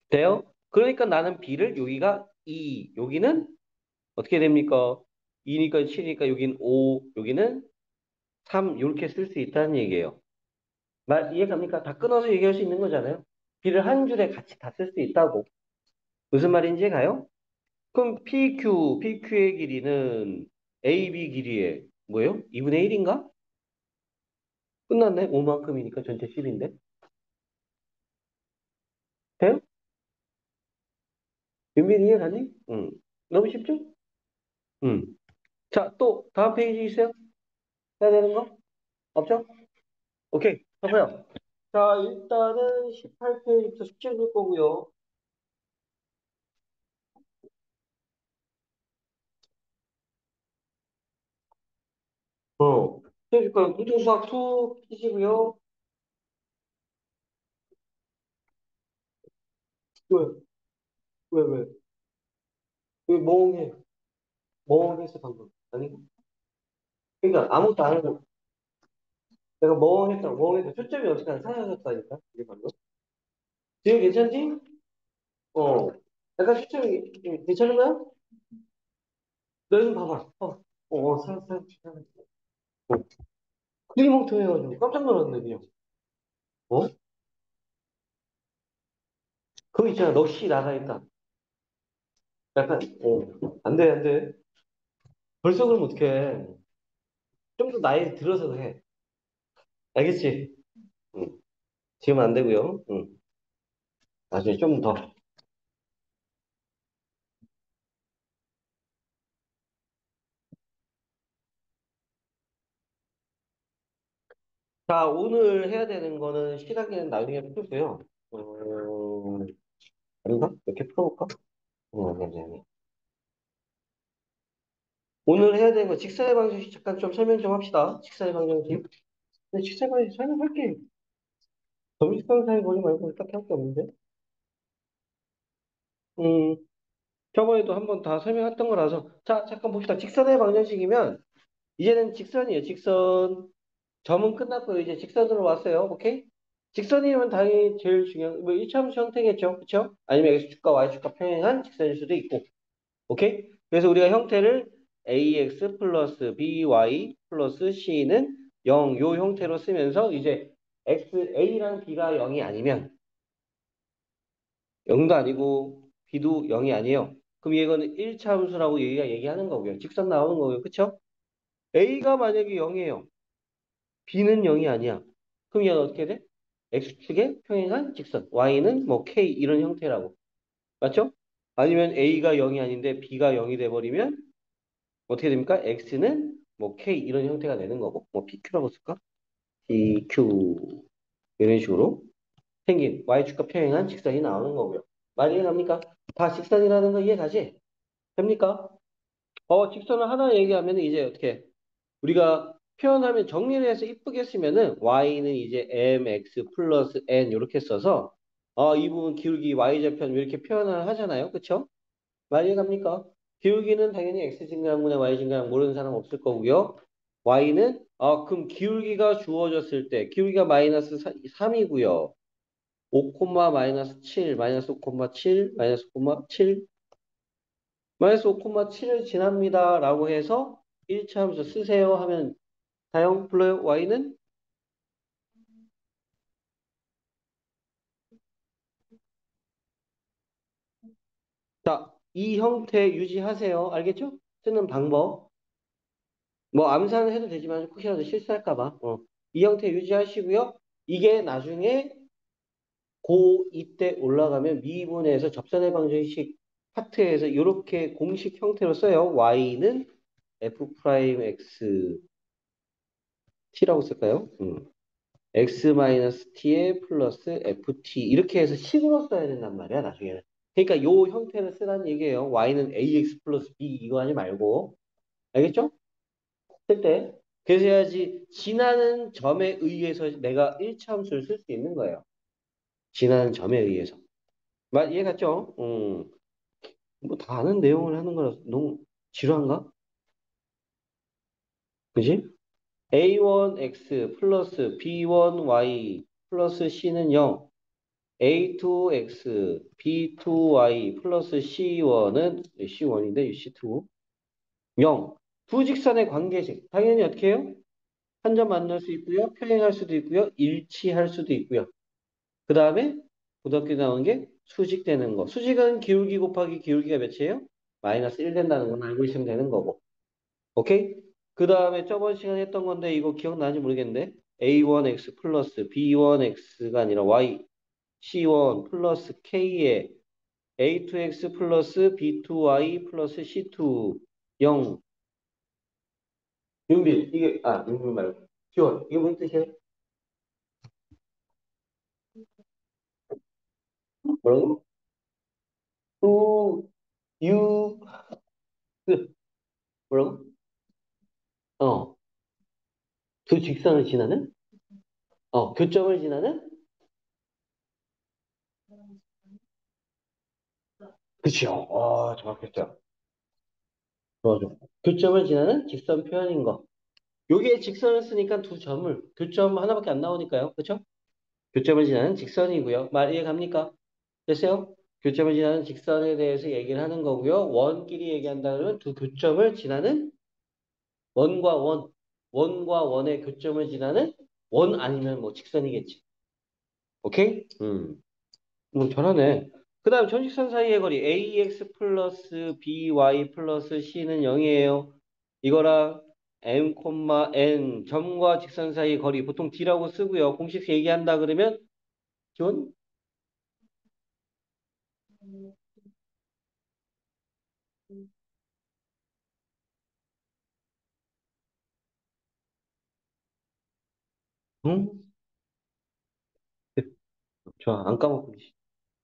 Speaker 1: 돼요? 그러니까 나는 B를 여기가 2, 여기는 어떻게 됩니까? 2니까 7이니까 여기는 5, 여기는 3, 이렇게 쓸 수 있다는 얘기예요. 말 이해 갑니까? 다 끊어서 얘기할 수 있는 거잖아요. B를 한 줄에 같이 다 쓸 수 있다고. 무슨 말인지 가요? 그럼 PQ의 길이는 AB 길이의 뭐예요? 2분의 1인가? 끝났네. 5만큼이니까 전체 10인데. 돼요? 윤빈이 이해 가니? 응. 너무 쉽죠? 응. 자, 또 다음 페이지 있어요? 해야 되는 거? 없죠? 오케이. 해봐요. 자, 일단은 18페이지부터 숙제 줄 거고요. 숙제 줄 거예요. 무등수학 2 피시고요. 왜? 왜, 왜? 왜 멍해? 멍했어, 방금. 아니? 그러니까 아무것도 안 하고 내가 멍했다, 멍했다. 초점이 어떻게 안 사라졌다니까? 이게 방금. 지금 괜찮지? 어. 약간 초점이 괜찮은 거야? 너 좀 봐봐. 살았어. 어. 흐리멍텅해가지고 깜짝 놀랐네, 그냥. 어? 그거 있잖아. 넋이 나가 있다. 약간, 안 돼, 안 돼. 벌써 그러면 어떡해. 좀 더 나이 들어서 해. 알겠지? 응. 지금 안 되고요. 응. 나중에 좀 더. 자, 오늘 해야 되는 거는 시작에는 나중에 풀고요. 아닌가? 이렇게 풀어볼까? 아니, 아니. 오늘 해야 되는 거 직사의 방정식 잠깐 좀 설명 좀 합시다. 직사의 방정식. 근데 직사의 방정식 설명할게. 점식상사의 거리 말고 딱히 할 게 없는데. 음, 저번에도 한번 다 설명했던 거라서. 자, 잠깐 봅시다. 직선의 방정식이면 이제는 직선이에요. 직선. 점은 끝났고요. 이제 직선으로 왔어요. 오케이? 직선이면 당연히 제일 중요한, 뭐, 일차함수 형태겠죠. 그쵸? 아니면 X축과 Y축과 평행한 직선일 수도 있고. 오케이? 그래서 우리가 형태를 AX 플러스 BY 플러스 C는 0, 요 형태로 쓰면서 이제 A랑 B가 0이 아니면 0도 아니고 B도 0이 아니에요. 그럼 이거는 1차 함수라고 얘기하는 거고요. 직선 나오는 거고요. 그쵸? A가 만약에 0이에요. B는 0이 아니야. 그럼 얘는 어떻게 돼? X축에 평행한 직선. Y는 뭐 K 이런 형태라고. 맞죠? 아니면 A가 0이 아닌데 B가 0이 돼버리면 어떻게 됩니까? X는 뭐 K 이런 형태가 되는 거고. 뭐 PQ라고 쓸까? PQ 이런 식으로 생긴 Y축과 평행한 직선이 나오는 거고요. 많이 이해갑니까? 다 직선이라는 거 이해가지? 됩니까? 직선을 하나 얘기하면 이제 어떻게 우리가 표현하면 정리를 해서 이쁘게 쓰면은 y는 이제 mx 플러스 n 이렇게 써서 이 부분 기울기 y좌편 이렇게 표현을 하잖아요. 그쵸? 많이 갑니까? 기울기는 당연히 x 증가분의 y 증가량 모르는 사람 없을 거고요. y는 그럼 기울기가 주어졌을 때 기울기가 마이너스 3이고요. 5, 마이너스 7, 마이너스 5, 7, 마이너스 5, 7, 마이너스 5, 7을 지납니다. 라고 해서 1차 함수 쓰세요 하면 사용 불러요. y는 자, 이 형태 유지하세요. 알겠죠? 쓰는 방법. 뭐 암산을 해도 되지만 혹시라도 실수할까 봐. 이 형태 유지하시고요. 이게 나중에 고2 때 올라가면 미분에서 접선의 방정식 파트에서 이렇게 공식 형태로 써요. y는 f 프라임 x t라고 쓸까요? x-t에 플러스 ft 이렇게 해서 식으로 써야 된단 말이야 나중에는. 그러니까 요 형태를 쓰라는 얘기예요. y는 ax 플러스 b 이거 하지 말고. 알겠죠? 쓸 때. 그래서 해야지 지나는 점에 의해서 내가 일차함수를 쓸 수 있는 거예요. 지나는 점에 의해서. 이해 갔죠? 뭐 다 아는 내용을 하는 거라서 너무 지루한가? 그지? a1x 플러스 b1y 플러스 c는 0. A2X, B2Y 플러스 C1은 C1인데 C2 0. 두 직선의 관계식. 당연히 어떻게 해요? 한 점 만날 수 있고요. 평행할 수도 있고요. 일치할 수도 있고요. 그 다음에 고등학교 나오는 게 수직되는 거. 수직은 기울기 곱하기 기울기가 몇이에요? 마이너스 1 된다는 건 알고 있으면 되는 거고. 오케이? 그 다음에 저번 시간에 했던 건데 이거 기억나는지 모르겠는데 A1X 플러스 B1X가 아니라 Y C1 플러스 K에 A2X 플러스 B2Y 플러스 C2 0 윤빈 이게 윤빈 말고 지원 이게 무슨 뜻이에요? 뭐라고? 우, 유, 뭐라고? 어, 두 직선을 지나는? 교점을 지나는? 그치요. 정확했죠. 좋아, 좋아. 교점을 지나는 직선 표현인 거. 여기에 직선을 쓰니까 두 점을, 교점 하나밖에 안 나오니까요. 그쵸? 교점을 지나는 직선이고요. 말 이해 갑니까? 됐어요? 교점을 지나는 직선에 대해서 얘기를 하는 거고요. 원끼리 얘기한다 그러면 두 교점을 지나는 원과 원, 원과 원의 교점을 지나는 원 아니면 뭐 직선이겠지. 오케이? 뭐 잘하네. 그 다음 전직선 사이의 거리 ax 플러스 by 플러스 c는 0이에요. 이거랑 m, n 점과 직선 사이의 거리 보통 d라고 쓰고요. 공식 얘기한다 그러면 기원? 응? 좋아. 안 까먹고.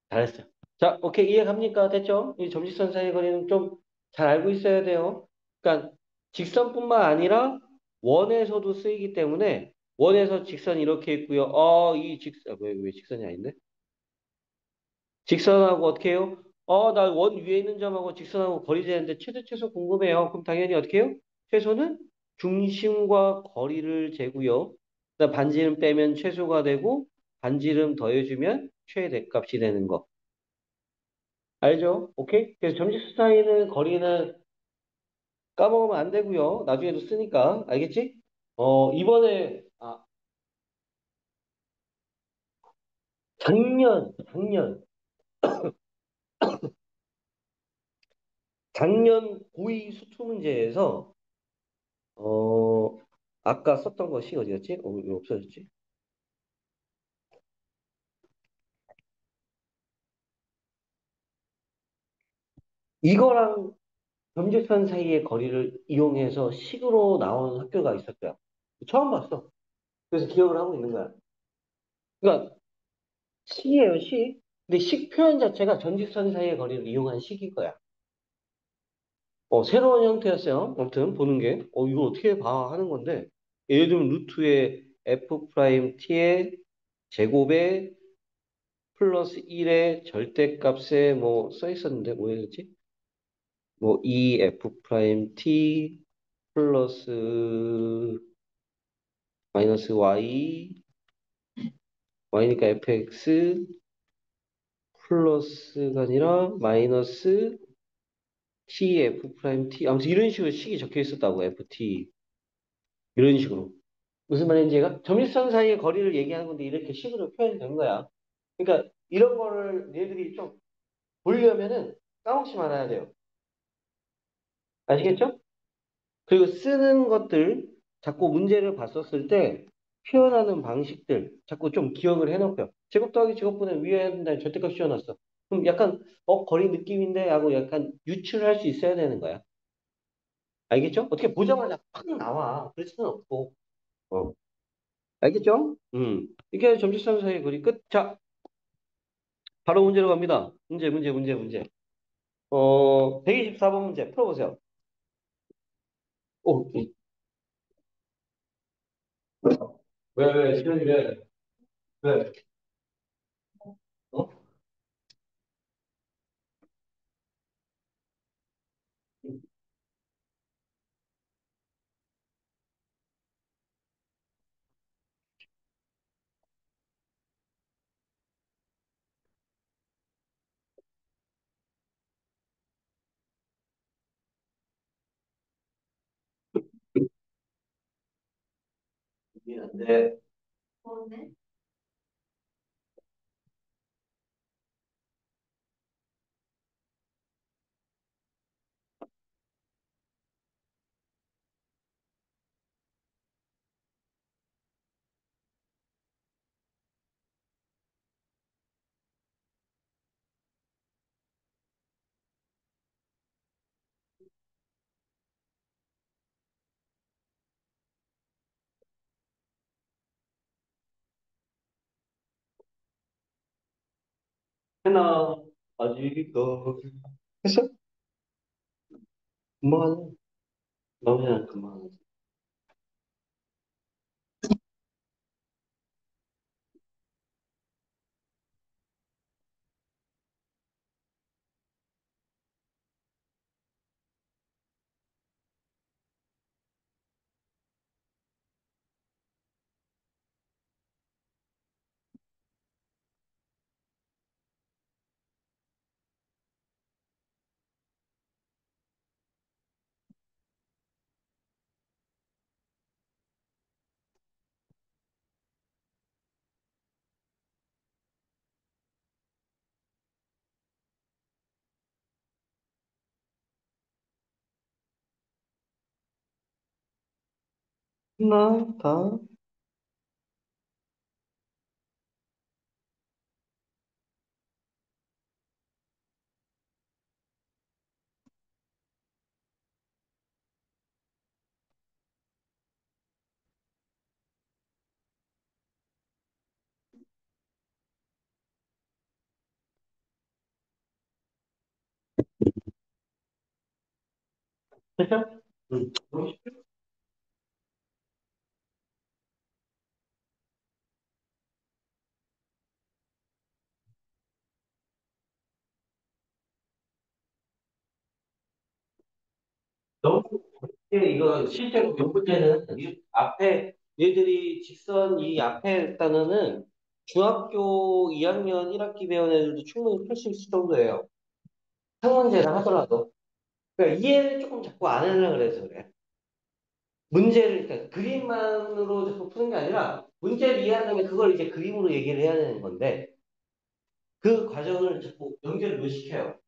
Speaker 1: 잘했어요. 자, 오케이. 이해 갑니까? 됐죠? 이 점직선 사이의 거리는 좀 잘 알고 있어야 돼요. 그러니까 직선뿐만 아니라 원에서도 쓰이기 때문에 원에서 직선 이렇게 있고요. 이 직선, 왜 직선이 아닌데? 직선하고 어떻게 해요? 나 원 위에 있는 점하고 직선하고 거리 재는데 최대 최소 궁금해요. 그럼 당연히 어떻게 해요? 최소는 중심과 거리를 재고요. 그다음 반지름 빼면 최소가 되고 반지름 더해주면 최대값이 되는 거. 알죠? 오케이? 그래서 점지수 사이는 거리는 까먹으면 안 되고요. 나중에도 쓰니까. 알겠지? 이번에 작년 고2 수투 문제에서 어, 아까 썼던 것이 어디였지? 왜 없어졌지? 이거랑 점지선 사이의 거리를 이용해서 식으로 나온 학교가 있었어요. 처음 봤어. 그래서 기억을 하고 있는 거야. 그러니까 식이에요, 식. 근데 식 표현 자체가 전직선 사이의 거리를 이용한 식일 거야. 새로운 형태였어요. 아무튼 보는 게, 이거 어떻게 봐 하는 건데, 예를 들면 루트의 f 프라임 t의 제곱에 플러스 1의 절대값에 뭐 써 있었는데 뭐였지? 뭐 2f 프라임 t 플러스 마이너스 y y니까 fx 플러스가 아니라 마이너스 t f 프라임 t 아무튼 이런 식으로 식이 적혀 있었다고 ft 이런 식으로 무슨 말인지 얘가 점일선 사이의 거리를 얘기하는 건데 이렇게 식으로 표현이 된 거야. 그러니까 이런 거를 얘들이 좀 보려면은 까먹지 말아야 돼요. 아시겠죠? 그리고 쓰는 것들, 자꾸 문제를 봤었을 때 표현하는 방식들 자꾸 좀 기억을 해놓고요. 제곱 더하기 제곱분의 위에 한다는 절대값 씌워놨어. 그럼 약간 거리 느낌인데 하고 약간 유출할 수 있어야 되는 거야. 알겠죠? 어떻게 보자마자 팍 나와. 그럴 수는 없고. 어. 알겠죠? 이게 점집상 사이의 거리 끝. 자, 바로 문제로 갑니다. 문제. 124번 문제 풀어보세요. 오, 왜, 시간이 왜? 왜? 어? 네.
Speaker 2: 그런데
Speaker 1: 해나, 아직도. 했어? 그만. 너무야, 그만. 했나? 다? 했어? 응. 너무, 이거 실제로 몇 문제는 이 앞에 얘들이 직선 이 앞에 단어는 중학교 2학년 1학기 배운 애들도 충분히 풀 수 있을 정도예요. 학문제라 하더라도. 그러니까 이해를 조금 자꾸 안 하려고 그래서 그래. 문제를, 그러니까 그림만으로 자꾸 푸는 게 아니라 문제를 이해한 다음에 그걸 이제 그림으로 얘기를 해야 되는 건데 그 과정을 자꾸 연결을 못 시켜요.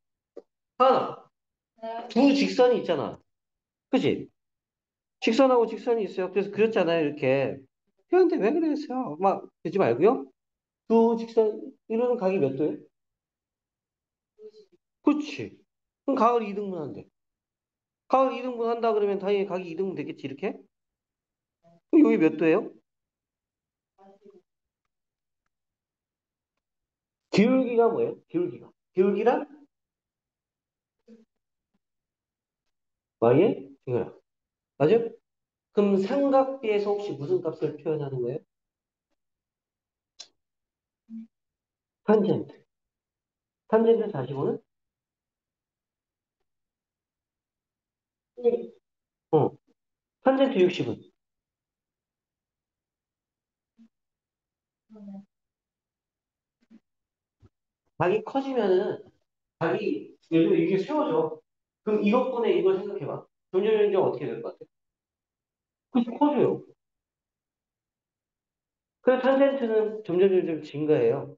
Speaker 1: 하나,
Speaker 2: 네.
Speaker 1: 두 직선이 있잖아. 그치? 직선하고 직선이 있어요. 그래서 그렸잖아요. 이렇게. 그런데 왜 그랬어요? 막, 되지 말고요. 두 직선, 이루는 각이 몇 도예요? 그치. 그럼 각을 2등분 한대. 각을 2등분 한다 그러면 당연히 각이 2등분 되겠지, 이렇게? 그럼 여기 몇 도예요? 기울기가 뭐예요? 기울기가. 기울기란 y의 증가요. 맞아요? 그럼 삼각비에서 혹시 무슨 값을 표현하는 거예요? 탄젠트. 탄젠트 45는? 네. 어. 탄젠트 60은? 각이 커지면은, 각이, 예를 들어 이게 세워져. 그럼 이것분의 이걸 생각해봐. 점점점 어떻게 될 것 같아? 그치, 커져요. 그래서 탄젠트는 점점점 증가해요.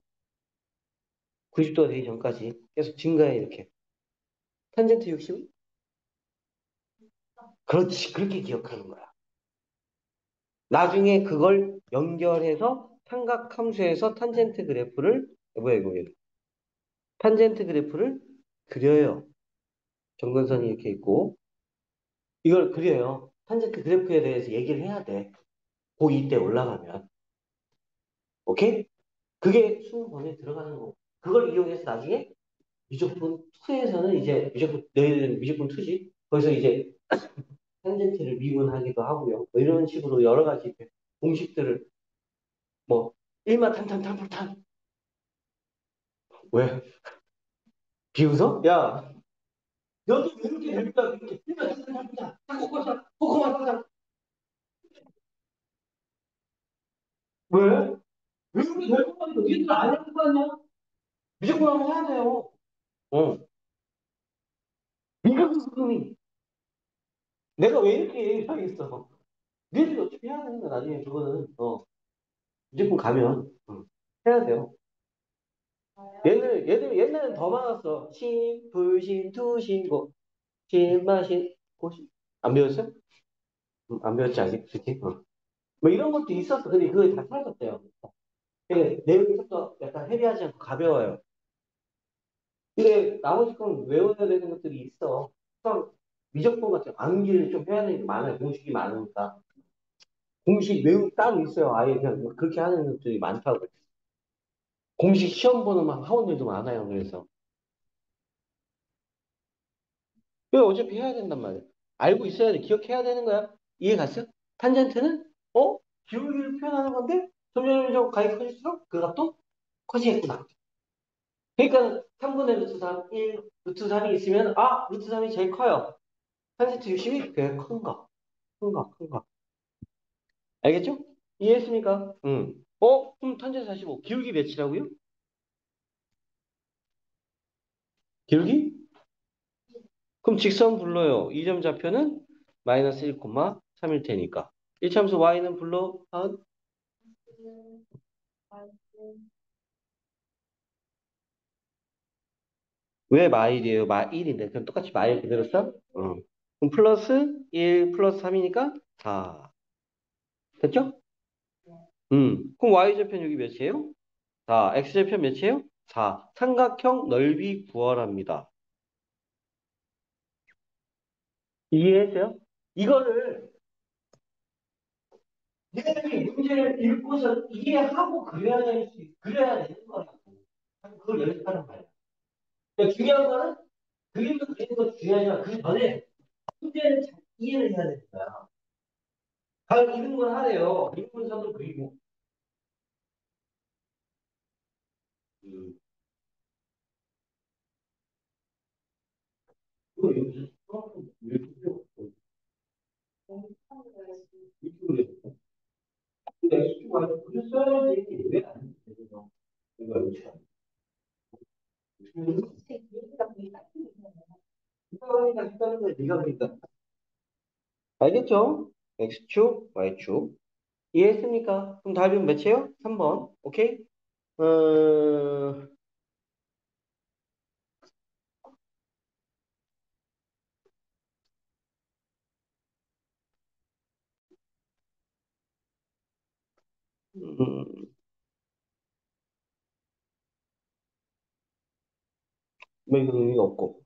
Speaker 1: 90도가 되기 전까지. 계속 증가해, 이렇게. 탄젠트 60은? 그렇지. 그렇게 기억하는 거야. 나중에 그걸 연결해서 삼각함수에서 탄젠트 그래프를, 뭐야, 이거, 이거. 탄젠트 그래프를 그려요. 정근선이 이렇게 있고. 이걸 그려요. 탄젠트 그래프에 대해서 얘기를 해야 돼. 고2 때 올라가면. 오케이? 그게 수능번에 들어가는 거. 그걸 이용해서 나중에 미적분 2에서는 이제 너희들은 미적분 2지? 거기서 이제 탄젠트를 미분하기도 하고요. 뭐 이런 식으로 여러 가지 공식들을 뭐, 일마 탄탄탄탄탄. 왜? 비웃어? 야, 너도 왜 이렇게 재밌다. 이렇게 일마 탄탄탄탄. 코코마, 코코마 탄탄. 왜? 왜 이렇게 재밌다. 니들 안 하는 거 아니야? 미적분 한번 해야 돼요. 어. 네가 그 부분이 내가 왜 이렇게 이상했어? 니들이 어차피 해야 되는 거야, 나중에 그거는. 무조건 가면. 해야 돼요. 얘들, 옛날엔 더 많았어. 신, 불신, 투신, 뭐, 신, 마신, 고신. 안 배웠어? 안 배웠지, 아직? 그치? 뭐 이런 것도 있었어. 근데 그거 다 사라졌대요. 내용이 좀 더 약간 헤비하지 않고 가벼워요. 근데 나머지 건 외워야 되는 것들이 있어. 그럼 미적분 같은 암기를 좀 해야 되는 게 많아요. 공식이 많으니까. 공식 외우기 따로 있어요. 아예 그냥 뭐 그렇게 하는 것들이 많다고. 공식 시험 보는 막 학원들도 많아요. 그래서. 이거 어차피 해야 된단 말이야. 알고 있어야 돼. 기억해야 되는 거야. 이해 갔어? 탄젠트는, 기울기를 표현하는 건데, 점점 가격이 커질수록 그 값도 커지겠구나. 그러니까 3분의 루트 3, 1, 루트 3이 있으면, 루트 3이 제일 커요. 탄젠트 60이 꽤 큰 거. 큰 거, 큰 거. 알겠죠? 이해했습니까? 응. 그럼 탄젠트 45. 기울기 몇이라고요? 기울기? 그럼 직선 불러요. 이 점 좌표는 마이너스 1,3일 테니까. 일참수 y는 불러? 왜 마일이에요? 마일인데. 그럼 똑같이 마일 그대로 써? 그럼 플러스 1 플러스 3이니까 4. 됐죠? 그럼 y좌편 여기 몇이에요? 4. x좌편 몇이에요? 4. 삼각형 넓이 구하랍니다. 이해했어요? 이거를 얘네들이 문제를 읽고서 이해하고 그려야 되는 거라고. 그걸 연습하는 거예요. 그러니까 중요한 거는 그림도 그리는 것도 중요하지만 그 전에 문제를 잘 이해를 해야 되는 거야. 각 이등분 하래요. 이등분선도 그리고. 음. 그거 여기 왜 이렇게 필요 없어? 유튜브에 굳이 써야지. 왜안 되죠? 이거 유치원. 그러니까 했다는 거야, 네가 그러니까. 알겠죠? X축, Y축. 이해했습니까? 그럼 답이 몇이에요? 3번. 오케이? 어, 음, 뭐 이거 의미가 없고.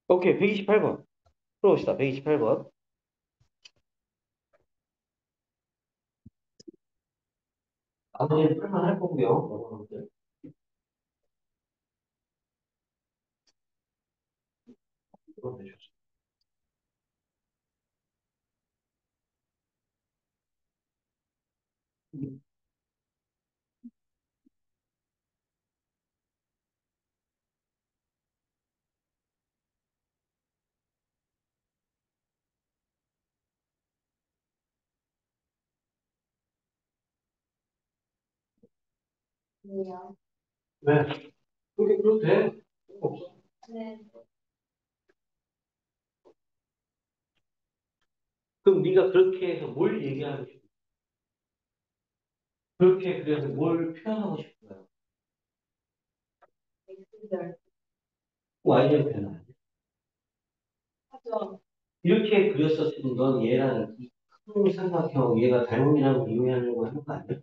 Speaker 1: 오케이, 128번. 풀어봅시다, 128번. 나중에 풀만 할 거고요. 여러분들. 이건 되셨어.
Speaker 2: 왜요?
Speaker 1: 네. 그렇게 그래도 돼. 없어.
Speaker 2: 네.
Speaker 1: 그럼 네가 그렇게 해서 뭘 얘기하고 싶어? 그렇게 그래서 뭘 표현하고 싶어요?
Speaker 2: X절.
Speaker 1: 완전 표현 아니야.
Speaker 2: 하죠.
Speaker 1: 이렇게 그렸었으면 넌 얘랑 이큰 삼각형 얘가 닮은이라고 이용하려고 하는 거 아니야?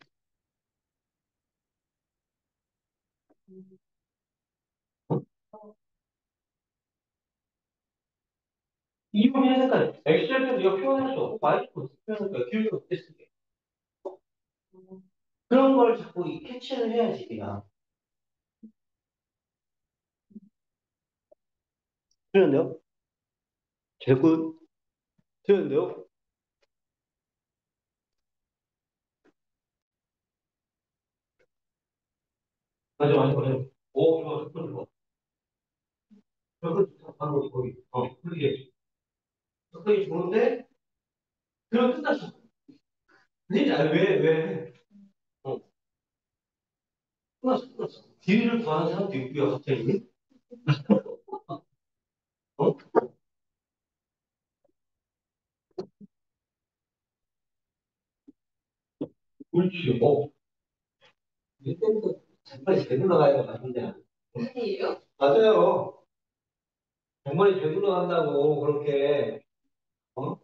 Speaker 1: 어? 이용해서까지 X절편 네가 표현할 수 없고 Y절편 어떻게 표현할 거야? 기울기 어떻게 쓰게? 그런 걸 자꾸 캐치를 해야지 네가. 그런데요? 개군. 그런데요? 맞아 맞아 맞아. 오 좋아 좋아 좋아. 그거 좋다. 바로 거기. 그게 그게 좋은데 그럼 끝났어. 진짜 왜 왜? 어 끝났어 끝났어. 뒤를 구하는 사람도 있고요 갑자기. 어? 옳지. 이때부터 정말 잘 굴러가야 될 것 같은데.
Speaker 2: 아니에요?
Speaker 1: 맞아요. 정말이 잘 굴러간다고 그렇게. 어?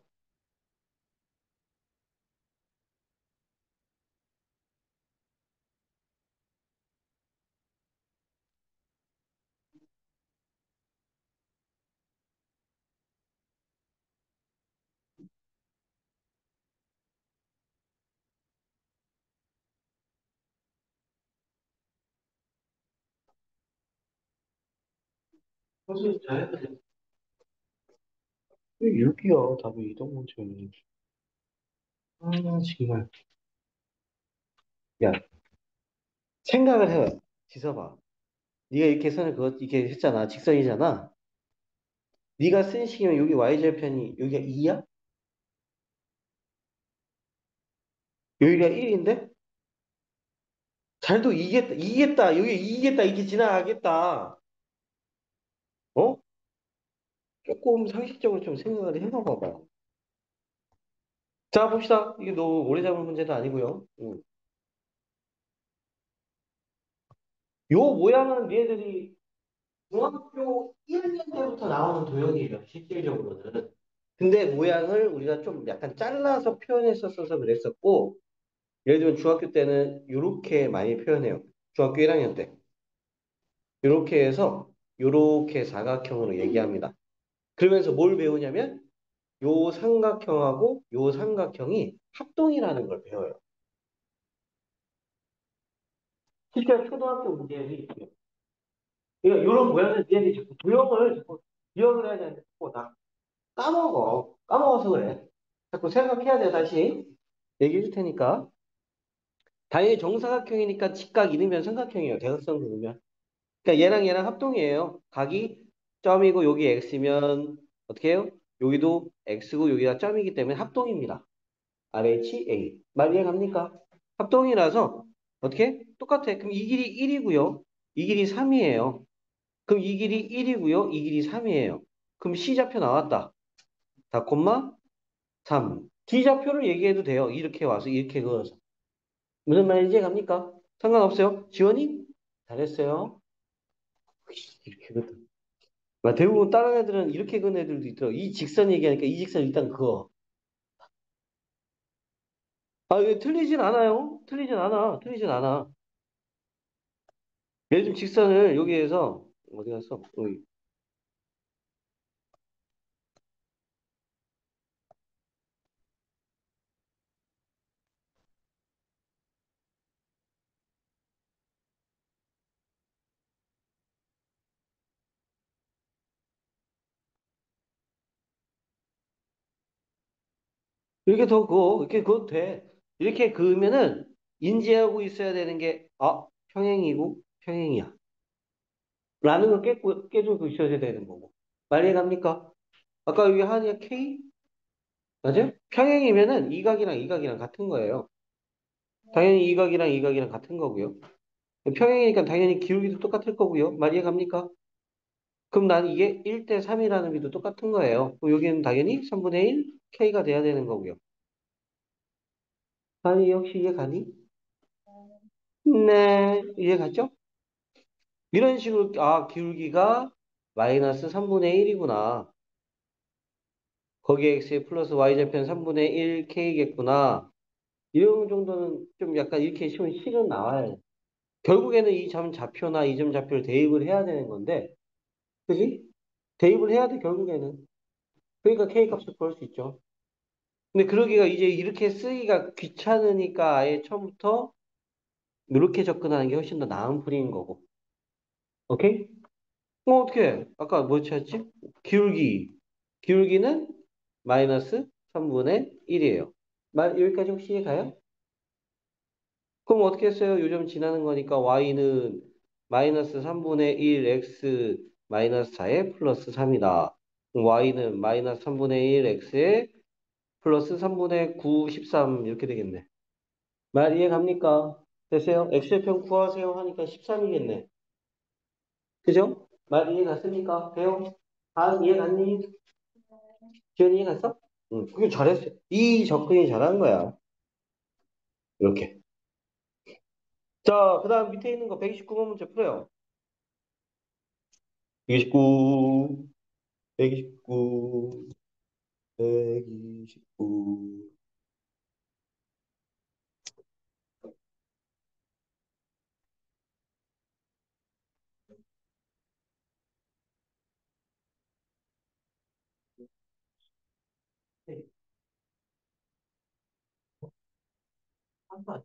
Speaker 1: 사실 잘해야 돼. 왜 6이야 답이 이동문제는. 아 정말. 야 생각을 해봐. 지서봐. 네가 이렇게 선을 그것 이렇게 했잖아. 직선이잖아. 네가 쓴 식이면 여기 y절편이 여기가 2야? 여기가 1인데? 잘도 이기겠다. 이기겠다. 여기 이기겠다. 이렇게 지나가겠다. 어? 조금 상식적으로 좀 생각을 해봐봐. 자, 봅시다. 이게 너무 오래 잡은 문제도 아니고요. 요 모양은 얘들이 중학교 1학년 때부터 나오는 도형이에요. 실질적으로는. 근데 모양을 우리가 좀 약간 잘라서 표현했었어서 그랬었고, 예를 들면 중학교 때는 이렇게 많이 표현해요. 중학교 1학년 때. 이렇게 해서 이렇게 사각형으로 얘기합니다. 그러면서 뭘 배우냐면 요 삼각형하고 요 삼각형이 합동이라는 걸 배워요. 실제 초등학교 문제에서 있고요. 그러니까 이런 모양을 얘들이 자꾸 도형을 자꾸 기억을 해야 되는데 자꾸 나 까먹어. 까먹어서 그래. 자꾸 생각해야 돼, 다시. 얘기해 줄 테니까. 당연히 정사각형이니까 직각 이르면 삼각형이에요. 대각선 그으면. 그러니까 얘랑 합동이에요. 각이 점이고 여기 x면 어떻게 해요? 여기도 x고 여기가 점이기 때문에 합동입니다. RHA. 말 이해갑니까? 합동이라서 어떻게? 똑같아. 그럼 이 길이 1이고요. 이 길이 3이에요. 그럼 이 길이 1이고요. 이 길이 3이에요. 그럼 C좌표 나왔다. 다 콤마 3. D좌표를 얘기해도 돼요. 이렇게 와서 이렇게 그어서. 무슨 말인지 이해갑니까? 상관없어요. 지원이? 잘했어요. 이렇게 그어. 대부분 다른 애들은 이렇게 그은 애들도 있더라고. 이 직선 얘기하니까 이 직선 일단 그어. 아, 이거 틀리진 않아요. 틀리진 않아. 틀리진 않아. 예를 들면 직선을 여기에서 어디 갔어? 여기. 이렇게 더 그어. 이렇게 그어도 돼. 이렇게 그으면은 인지하고 있어야 되는 게 평행이고 평행이야. 라는 걸 깨주고 있어야 되는 거고. 말 이해갑니까? 아까 여기 하니까 K? 맞아요? 평행이면은 이각이랑 같은 거예요. 당연히 이각이랑 같은 거고요. 평행이니까 당연히 기울기도 똑같을 거고요. 말 이해갑니까? 그럼 난 이게 1대 3이라는 비도 똑같은 거예요. 그럼 여기는 당연히 3분의 1 K가 돼야 되는 거고요. 아니, 역시 이해가니? 네, 이해갔죠? 이런 식으로, 기울기가 마이너스 3분의 1이구나. 거기에 x에 플러스 y좌표는 3분의 1 k겠구나. 이런 정도는 좀 약간 이렇게 쉬운 식은 나와요. 결국에는 이 점 좌표나 이 점 좌표를 대입을 해야 되는 건데, 그지? 대입을 해야 돼, 결국에는. 그러니까 k 값을 구할 수 있죠. 근데 그러기가 이제 이렇게 쓰기가 귀찮으니까 아예 처음부터 이렇게 접근하는 게 훨씬 더 나은 풀이인 거고. 오케이? 어떻게 해? 아까 뭐 찾지? 기울기. 기울기는 마이너스 3분의 1이에요. 여기까지 혹시 이해가요? 그럼 어떻게 했어요? 요즘 지나는 거니까 y는 마이너스 3분의 1 x 마이너스 4에 플러스 3이다. y는 마이너스 3분의 1 x에 플러스 3분의 9, 13 이렇게 되겠네. 말 이해 갑니까? 됐어요? x의 편 구하세요 하니까 13이겠네. 그죠? 말 이해 갔습니까? 배워? 이해 갔니? 지현이 이해 갔어? 응, 그게 잘했어. 이 접근이 잘한 거야. 이렇게. 자, 그 다음 밑에 있는 거 129번 문제 풀어요. 129, 129, 129. 한번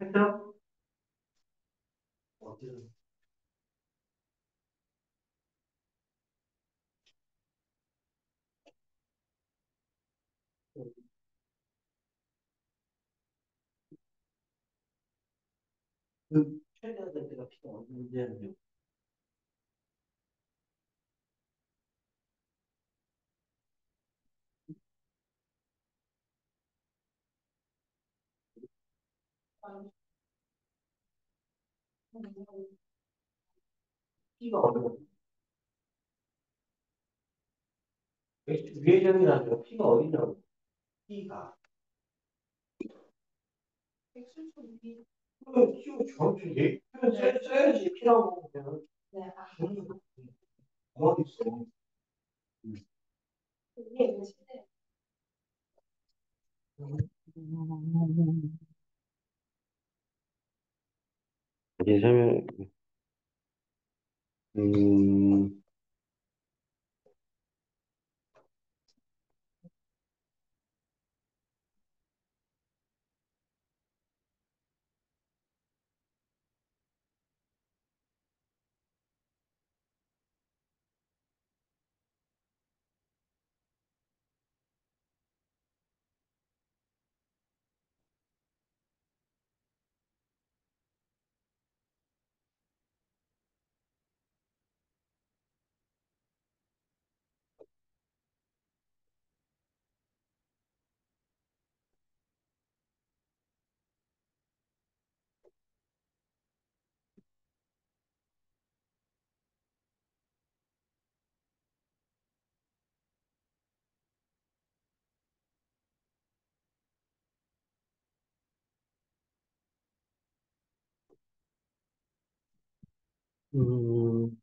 Speaker 1: 했어? 어디로? 최대한 때가 필요 없는 문제는요. P가 어디냐고. 위회전이라는 거 P가 어디냐고. P가. Q 정확히 써야지 P라고 보면.
Speaker 2: 네.
Speaker 1: 어디 있어? 이제 설명, 음, 음,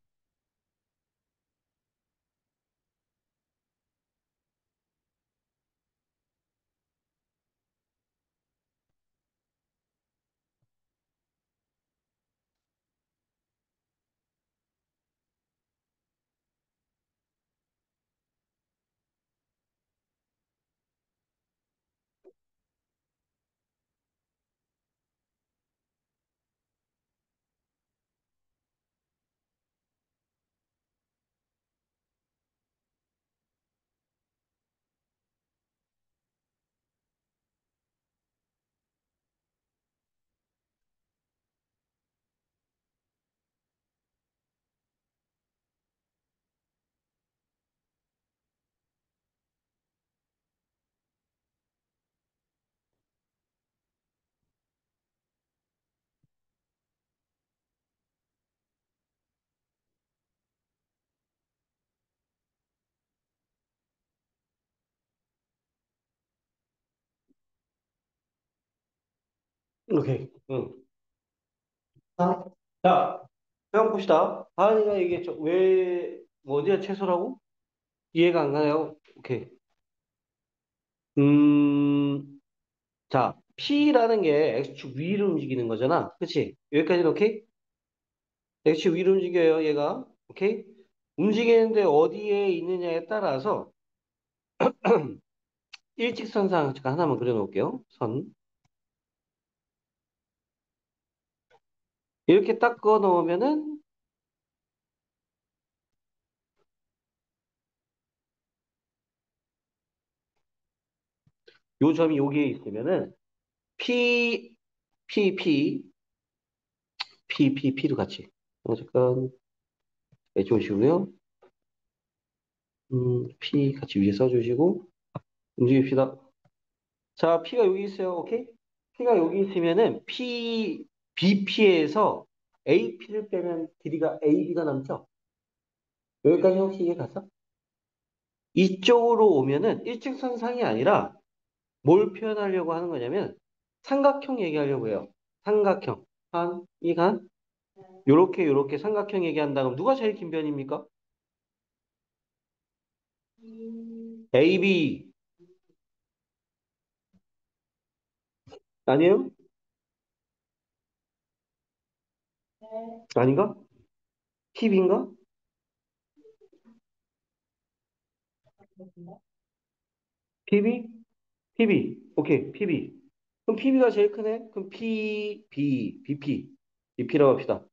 Speaker 1: 오케이. 응. 자, 자, 한번 봅시다. 하은이가 이게 뭐 어디가 채소라고? 이해가 안 가요? 오케이. 음, 자, P라는 게 X축 위로 움직이는 거잖아. 그치? 여기까지는 오케이? X축 위로 움직여요, 얘가. 오케이? 움직이는데 어디에 있느냐에 따라서 일직선상 잠깐 하나만 그려놓을게요. 선. 이렇게 딱 그어 놓으면은 요 점이 여기에 있으면은 P, P, P, P도 같이. 잠깐, 해주시고요. P 같이 위에 써주시고, 움직입시다. 자, P가 여기 있어요. 오케이? P가 여기 있으면은 BP에서 AP를 빼면 길이가 AB가 남죠? 여기까지 혹시 이해 갔어? 이쪽으로 오면은 일직선상이 아니라 뭘 표현하려고 하는 거냐면 삼각형 얘기하려고 해요. 삼각형. 한, 이간, 요렇게 삼각형 얘기한다 그럼 누가 제일 긴 변입니까? AB. 아니에요? 아닌가? PB인가? PB? PB. 오케이, PB. 그럼 PB가 제일 크네? 그럼 BP. BP라고 합시다.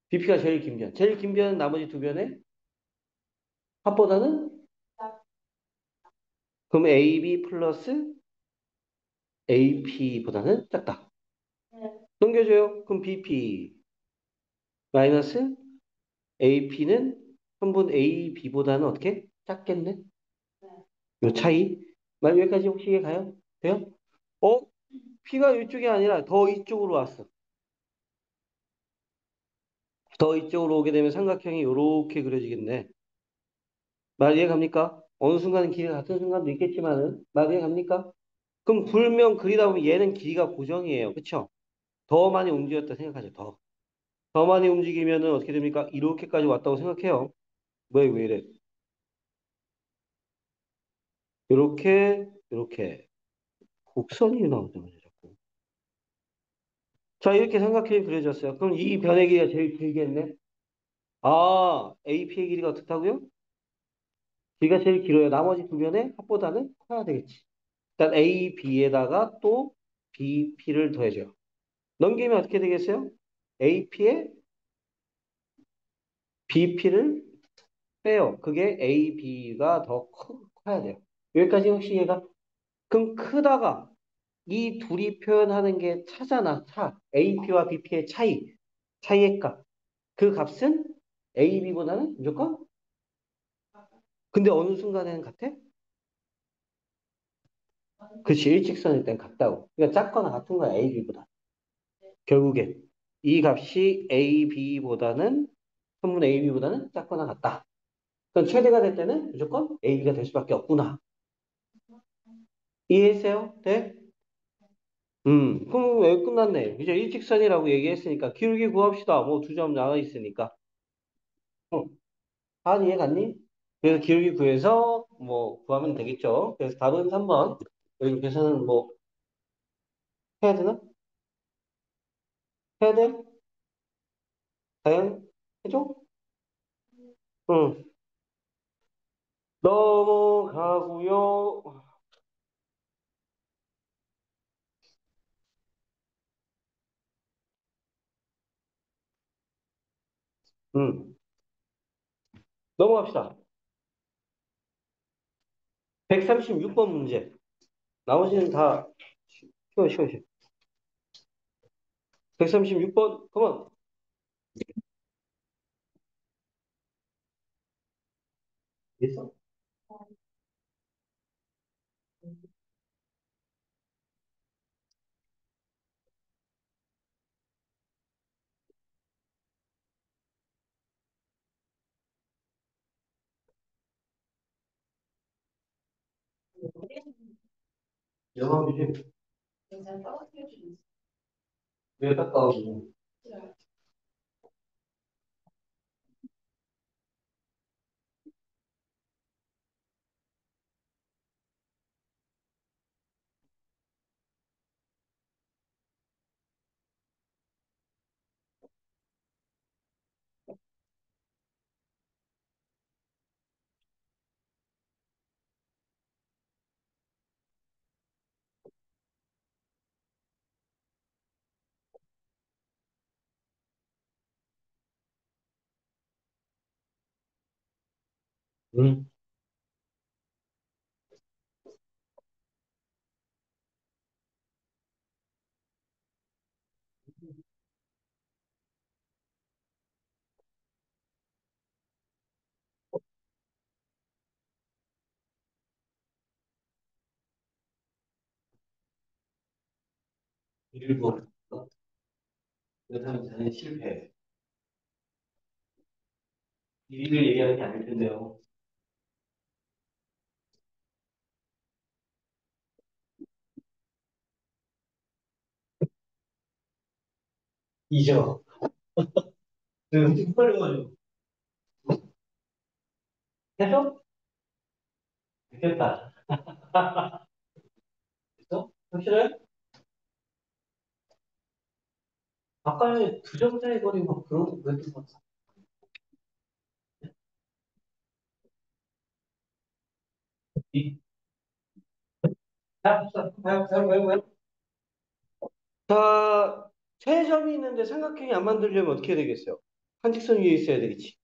Speaker 1: BP가 제일 긴 변. 제일 긴 변은 나머지 두 변의 합보다는? 그럼 AB 플러스 AP보다는 작다. 넘겨줘요. 그럼 BP 마이너스 AP는 한분 AB보다는 어떻게? 작겠네? 요 차이. 말 여기까지 혹시 이해 가요? 돼요? 어? P가 이쪽이 아니라 더 이쪽으로 왔어. 더 이쪽으로 오게 되면 삼각형이 이렇게 그려지겠네. 말 이해 갑니까? 어느 순간은 길이가 같은 순간도 있겠지만은 말 이해 갑니까? 그럼 불면 그리다 보면 얘는 길이가 고정이에요. 그쵸? 더 많이 움직였다 생각하죠. 더 많이 움직이면은 어떻게 됩니까? 이렇게까지 왔다고 생각해요. 왜 이래? 이렇게 곡선이 나오잖아요. 자꾸. 자, 이렇게 삼각형이 그려졌어요. 그럼 이 변의 길이가 제일 길겠네? 아, AP의 길이가 어떻다고요? 길이가 제일 길어요. 나머지 두 변의 합보다는 커야 되겠지. 일단 AB에다가 또 BP를 더해줘요. 넘기면 어떻게 되겠어요? AP에 BP를 빼요. 그게 AB가 더 커야 돼요. 여기까지 혹시 얘가? 그럼 크다가 이 둘이 표현하는 게 차잖아. 차. AP와 BP의 차이. 차이의 값. 그 값은 AB보다는 무조건? 근데 어느 순간에는 같아? 그치. 일직선일 땐 같다고. 그러니까 작거나 같은 거야. AB보다. 결국에 이 값이 AB보다는 선분 AB보다는 작거나 같다. 그럼 최대가 될 때는 무조건 AB가 될 수밖에 없구나. 이해했어요? 네? 그럼 왜 끝났네? 이제 일직선이라고 얘기했으니까 기울기 구합시다. 뭐 두 점 나와 있으니까. 어, 다 이해 갔니? 그래서 기울기 구해서 뭐 구하면 되겠죠. 그래서 답은 3번. 여기 계산은 뭐 해야 되나? 해야 돼? 다양 해줘? 응. 넘어가고요. 응. 넘어갑시다. 136번 문제. 나머지는 다 쉬워. 136번, 그만. 있어? 영화 뮤직
Speaker 2: 굉장히 떨어뜨릴 수 있어요.
Speaker 1: 왜 깎아가지고. 응. 일부. 그렇다면 저는 실패. 일을 얘기하는 게 아닐 텐데요. 이죠. 그 헷갈려가지고. 해서? 됐다. 됐어? 확실해? 아까 두 점짜리 거리 막 그런 거왜 이렇게 봤어? 이, 자, 자, 세 점이 있는데 삼각형이 안 만들려면 어떻게 해야 되겠어요? 한직선 위에 있어야 되겠지.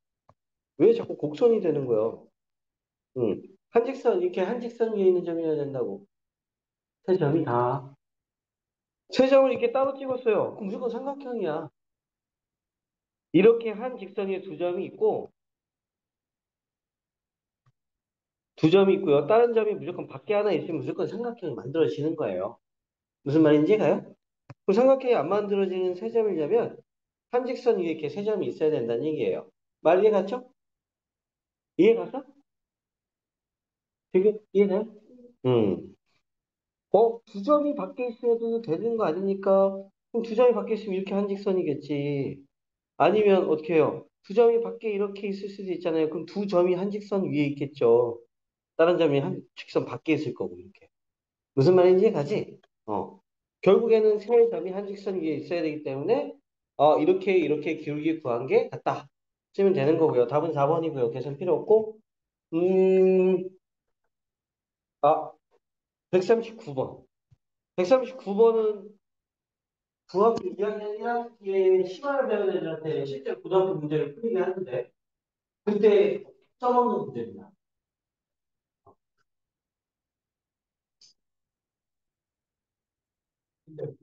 Speaker 1: 왜 자꾸 곡선이 되는 거야? 응. 한직선, 이렇게 한직선 위에 있는 점이어야 된다고. 세 점이 다. 세 점을 이렇게 따로 찍었어요. 그럼 무조건 삼각형이야. 이렇게 한 직선 위에 두 점이 있고, 두 점이 있고요. 다른 점이 무조건 밖에 하나 있으면 무조건 삼각형이 만들어지는 거예요. 무슨 말인지 가요? 그 삼각형이 안 만들어지는 세 점이려면 한 직선 위에 이렇게 세 점이 있어야 된다는 얘기예요. 말 이해 갔죠? 이해 갔어? 되게 이해돼? 음. 두 점이 밖에 있어도 되는 거 아닙니까? 그럼 두 점이 밖에 있으면 이렇게 한 직선이겠지. 아니면 어떻게 해요? 두 점이 밖에 이렇게 있을 수도 있잖아요. 그럼 두 점이 한 직선 위에 있겠죠. 다른 점이 한 직선 밖에 있을 거고, 이렇게. 무슨 말인지 가지? 결국에는 세 점이 한 직선 위에 있어야 되기 때문에, 이렇게 기울기 구한 게 같다. 쓰면 되는 거고요. 답은 4번이고요. 계산 필요 없고, 음, 아, 139번. 139번은 중학교 2학년 1학기에 심화를 배우는 애들한테 실제 고등학교 문제를 풀리게 하는데, 그때 써먹는 문제입니다. 근데,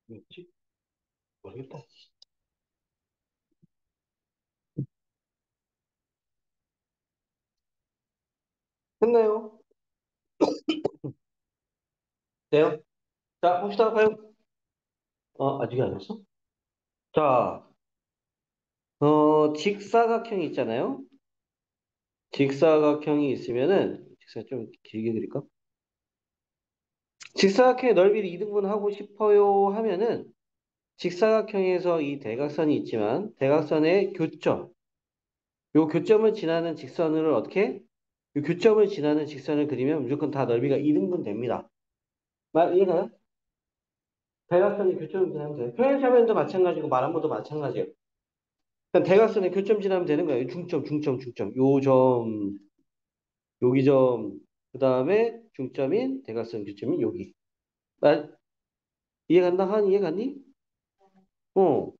Speaker 1: 뭐지? 모르겠다. 했나요? 돼요? 자, 봅시다. 봐요. 아직 안 했어? 자, 직사각형이 있잖아요. 직사각형이 있으면은, 직사 좀 길게 그릴까? 직사각형의 넓이를 이등분하고 싶어요 하면은, 직사각형에서 이 대각선이 있지만, 대각선의 교점, 요 교점을 지나는 직선을 어떻게? 요 교점을 지나는 직선을 그리면 무조건 다 넓이가 이등분 됩니다. 이해가요? 대각선의 교점을 지나면 돼요. 평행사변도 마찬가지고 말한번도 마찬가지예요. 그러니까 대각선의 교점 지나면 되는 거예요. 중점. 요 점, 여기 점, 그 다음에 중점인 대각선 교점인 여기. 말, 이해간다? 한 이해갔니? 어.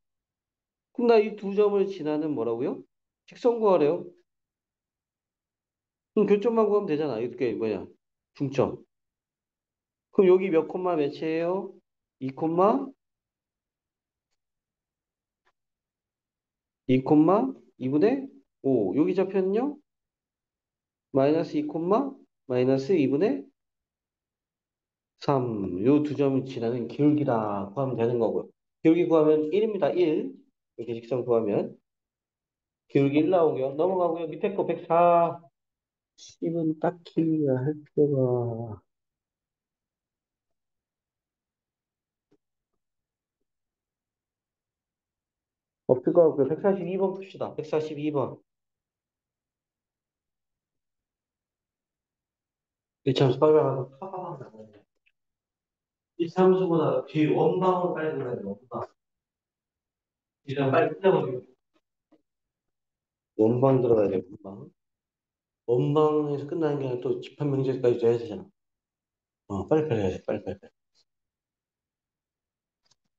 Speaker 1: 그럼 나 이 두 점을 지나는 뭐라고요? 직선 구하래요. 그럼 교점만 구하면 되잖아. 이렇게 뭐냐? 중점. 그럼 여기 몇 콤마 몇이에요? 2 콤마 2 콤마 2분의 5. 여기 좌표는요? 마이너스 2 콤마 마이너스 2분의 3. 요 두 점을 지나는 기울기다 구하면 되는 거고요. 기울기 구하면 1입니다. 1. 이렇게 직선 구하면. 기울기 1 나오고요. 넘어가고요. 밑에 거 104. 10은 딱히 할 필요가 없을 것 같고요. 142번 봅시다. 142번. 이참 빨리 파파박 나가네. 이 참수보다 뒤 원방울 빨리 가야 돼. 원방. 일단 빨리 끝내버리고. 원방 들어가야 돼, 원방. 원방에서 끝나는 게 아니라 또 집합명제까지 돼야 되잖아. 빨리 해야 돼, 빨리.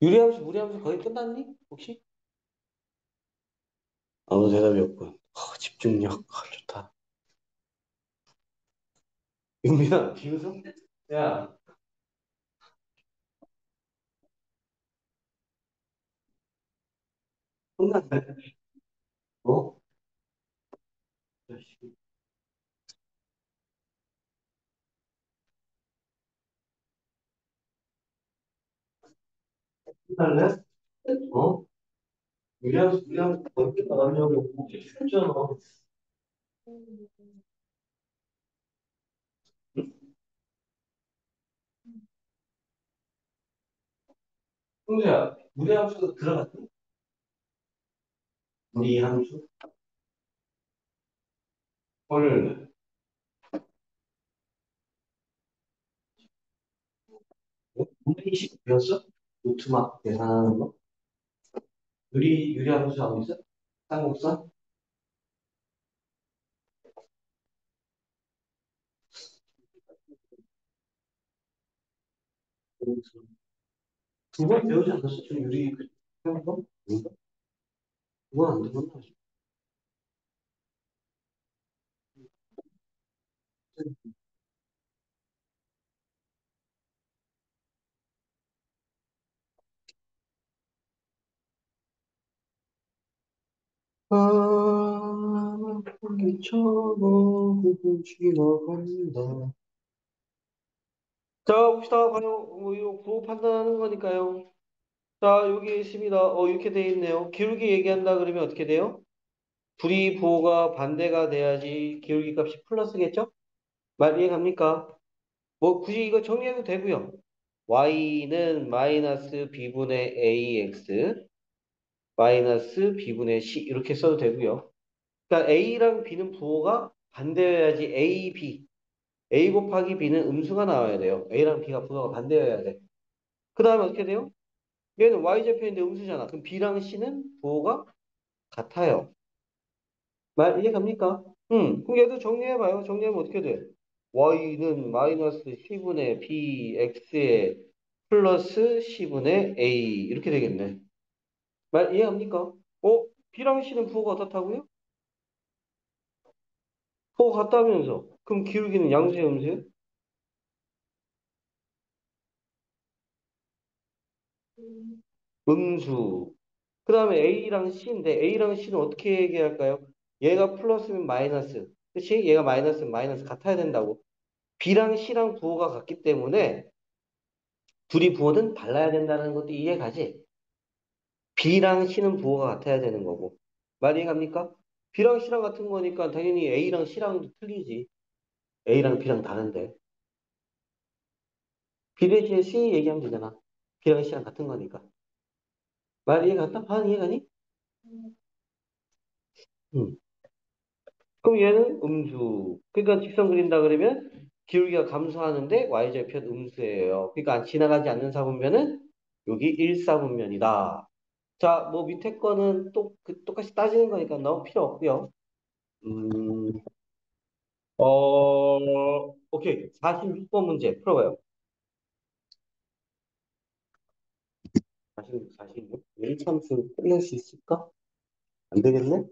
Speaker 1: 유리함수, 무리함수 거의 끝났니? 혹시? 아무 대답이 없군. 집중력. 좋다. 윤미야, 비웃어? 야, 끝났네. 어? 자식. 끝날래? 어? 유리함수 거의 끝나가려고. 했잖아. 형제야, 무리함수가 들어갔니? 무리함수? 헐. 무리식 배웠어? 노트막 계산하는 거? 유리함수 하고 있어? 쌍곡선? 두 번 배우지 않았어? 저 유리 배운 거? 그거 안 되구나. 미쳐보고 지나간다. 자, 봅시다. 봐요. 이거 부호 판단하는 거니까요. 자, 여기 있습니다. 이렇게 돼 있네요. 기울기 얘기한다 그러면 어떻게 돼요? 불이 부호가 반대가 돼야지 기울기 값이 플러스겠죠? 말 이해 갑니까? 뭐 굳이 이거 정리해도 되고요. y는 마이너스 b분의 ax 마이너스 b분의 c 이렇게 써도 되고요. 그러니까 a랑 b는 부호가 반대여야지 a, b. a 곱하기 b는 음수가 나와야 돼요. a랑 b가 부호가 반대여야 돼. 그 다음에 어떻게 돼요? 얘는 y좌표인데 음수잖아. 그럼 b랑 c는 부호가 같아요. 말 이해 갑니까? 그럼 얘도 정리해봐요. 정리하면 어떻게 돼? y는 마이너스 c분의 bx에 플러스 c분의 a 이렇게 되겠네. 말 이해합니까? b랑 c는 부호가 어떻다고요? 부호가 같다면서. 그럼 기울기는 양수의 음수예요? 음수. 그 다음에 A랑 C인데 A랑 C는 어떻게 얘기할까요? 얘가 플러스면 마이너스. 그치? 얘가 마이너스면 마이너스 같아야 된다고. B랑 C랑 부호가 같기 때문에 둘이 부호는 달라야 된다는 것도 이해가지? B랑 C는 부호가 같아야 되는 거고. 말 이해갑니까? B랑 C랑 같은 거니까 당연히 A랑 C랑도 틀리지. A랑 B랑 다른데. B 대신에 C 얘기하면 되잖아. B랑 C랑 같은 거니까. 말 이해갔다? 반 이해가니? 응. 그럼 얘는 음수. 그러니까 직선 그린다 그러면 기울기가 감소하는데 y절편 음수예요. 그러니까 지나가지 않는 사분면은 여기 1사분면이다. 자, 뭐 밑에 거는 똑같이 따지는 거니까 너무 필요 없고요. 음, 오케이. 46번 문제 풀어봐요. 46, 46. 1참수 끝낼 수 있을까? 안 되겠네?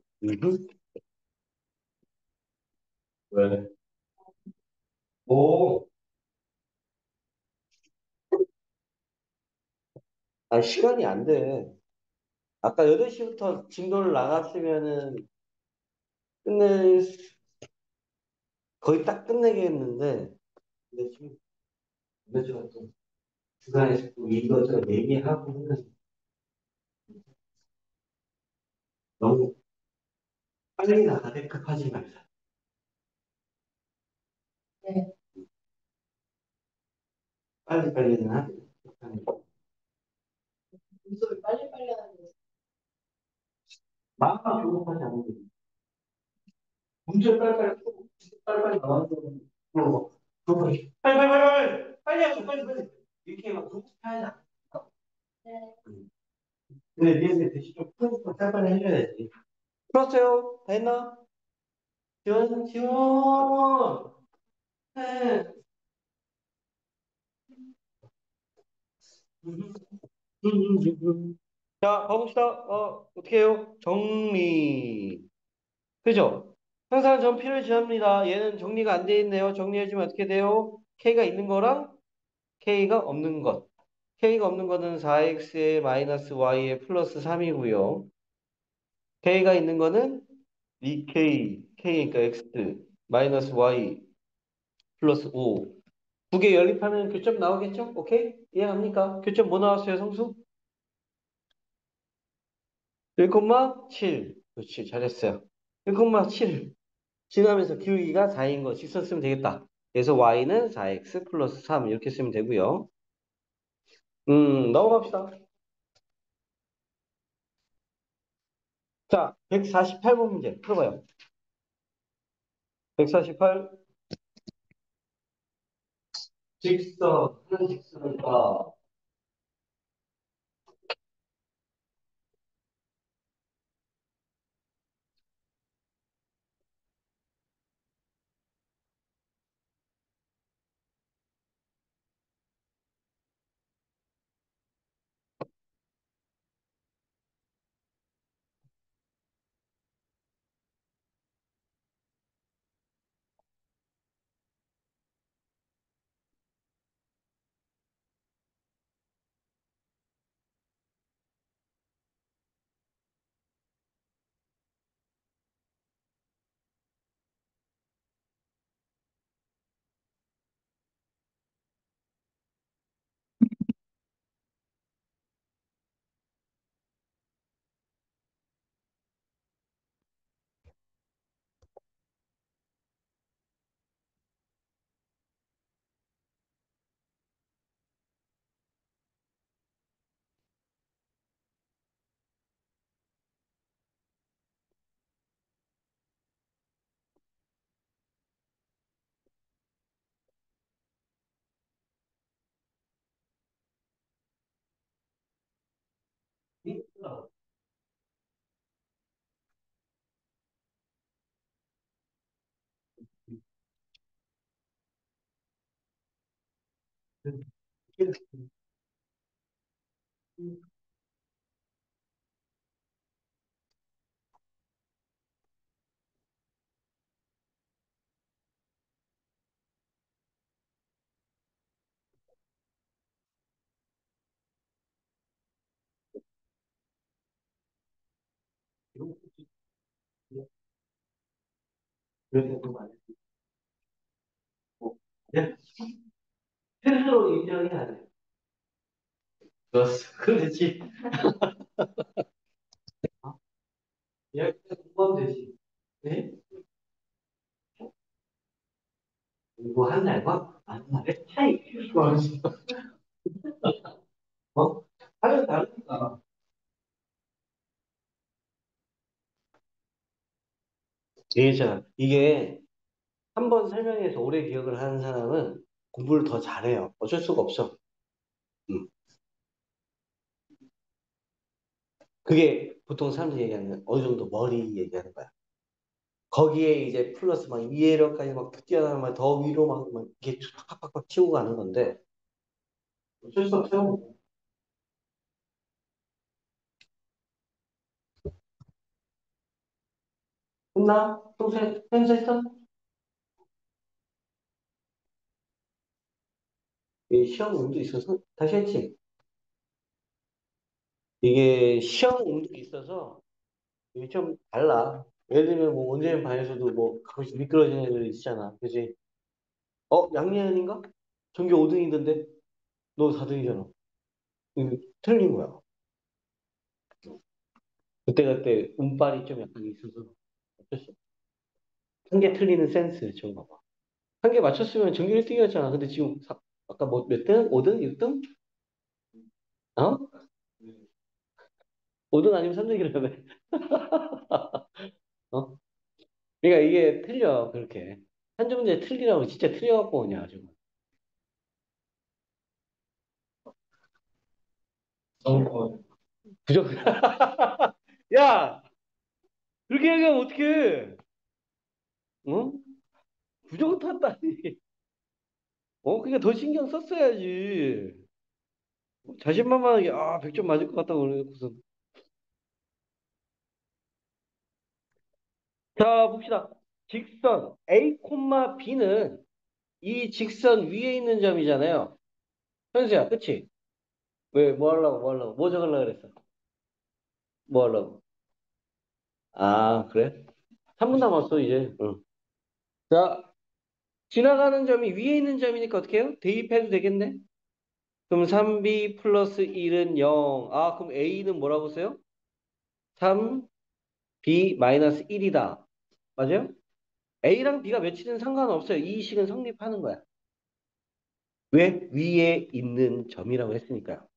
Speaker 1: 왜? 오, 시간이 안 돼. 아까 8시부터 진도를 나갔으면은 끝낼 거의 딱 끝내겠는데, 근데 지금 이것저것 또 주간에 또 이것저것 얘기하고 하면 너무 빨리 나가게 급하지 말자.
Speaker 2: 네.
Speaker 1: 빨리빨리는 하지.
Speaker 2: 문서를 빨리빨리 하는 거.
Speaker 1: 마음만 조급하지 않으면 돼. 문제 빨리빨리 풀고, 빨리빨리 나가는 거 뭐, 빨리빨리! 빨리 하자, 빨리! 이렇게 막 조급해하지 않아.
Speaker 2: 네.
Speaker 1: 근데 니네 대신 좀 푸는 빨리 해줘야지. 풀었어요? 다 했나? 지원, 지원! 네. 자, 가봅시다. 어떻게 해요? 정리. 그죠? 항상 전피를 지합니다. 얘는 정리가 안 돼 있네요. 정리해주면 어떻게 돼요? K가 있는 거랑 K가 없는 것. K가 없는 거는 4x에 마이너스 y에 플러스 3이고요. K가 있는 거는 2K, K니까 x 마이너스 y 플러스 5. 두 개 연립하면 교점 나오겠죠? 오케이? 이해갑니까? 교점 뭐 나왔어요, 성수? 1,7. 그렇지, 잘했어요. 1,7. 지나면서 기울기가 4인 거씩 썼으면 되겠다. 그래서 y는 4x 플러스 3 이렇게 쓰면 되고요. 넘어갑시다. 자, 148번 문제 풀어봐요. 148. 직선, 한 직선과 그래서 많이 했고. 필수로 인정해야 돼. 좋았어. 그렇지. 이야기가 공부하면 되지. 네? 공부한 날과 안 날의 차이. 어? 하면 다르니까. 얘기했잖아. 이게 한 번 설명해서 오래 기억을 하는 사람은 공부를 더 잘해요. 어쩔 수가 없어. 음. 그게 보통 사람들이 얘기하는 어느 정도 머리 얘기하는 거야. 거기에 이제 플러스 막 이해력까지 막 뛰어나면 더 위로 막 이렇게 팍팍팍 치고 가는 건데 어쩔 수 없어요. 했나? 평소에 했어? 이 시험 운도 있어서 다시 했지. 이게 시험 운도 있어서 이게 좀 달라. 예를 들면 뭐 원재민 반에서도 뭐 가끔씩 미끄러지는 애들 있잖아. 그지? 양예은인가? 전교 5등이던데 너 4등이잖아. 틀린 거야. 그때그때 운빨이 좀 약간 있어서 어쩔 수 없어. 한 개 틀리는 센스 좋은 거 봐. 한 개 맞췄으면 전교 1등이었잖아. 근데 지금 아까 뭐 몇 등? 5등? 6등? 어? 5등 아니면 3등이라며. 어? 그러니까 이게 틀려 그렇게. 한두 문제 틀리라고 진짜 틀려갖고 오냐 지금. 어, 어. 부정. 야, 그렇게 얘기하면 어떡해? 어? 부정 탔다니. 그러니까 더 신경 썼어야지. 자신만만하게, 100점 맞을 것 같다고 그러고서. 자, 봅시다. 직선 A, B는 이 직선 위에 있는 점이잖아요. 현수야, 그치? 왜, 뭐 적으려고 그랬어? 뭐 하려고? 아, 그래? 3분 남았어, 이제. 응. 자, 지나가는 점이 위에 있는 점이니까 어떻게 해요? 대입해도 되겠네? 그럼 3b 플러스 1은 0. 그럼 a는 뭐라고 써요? 3b 마이너스 1이다. 맞아요? a랑 b가 몇이든 상관없어요. 이 식은 성립하는 거야. 왜? 위에 있는 점이라고 했으니까요.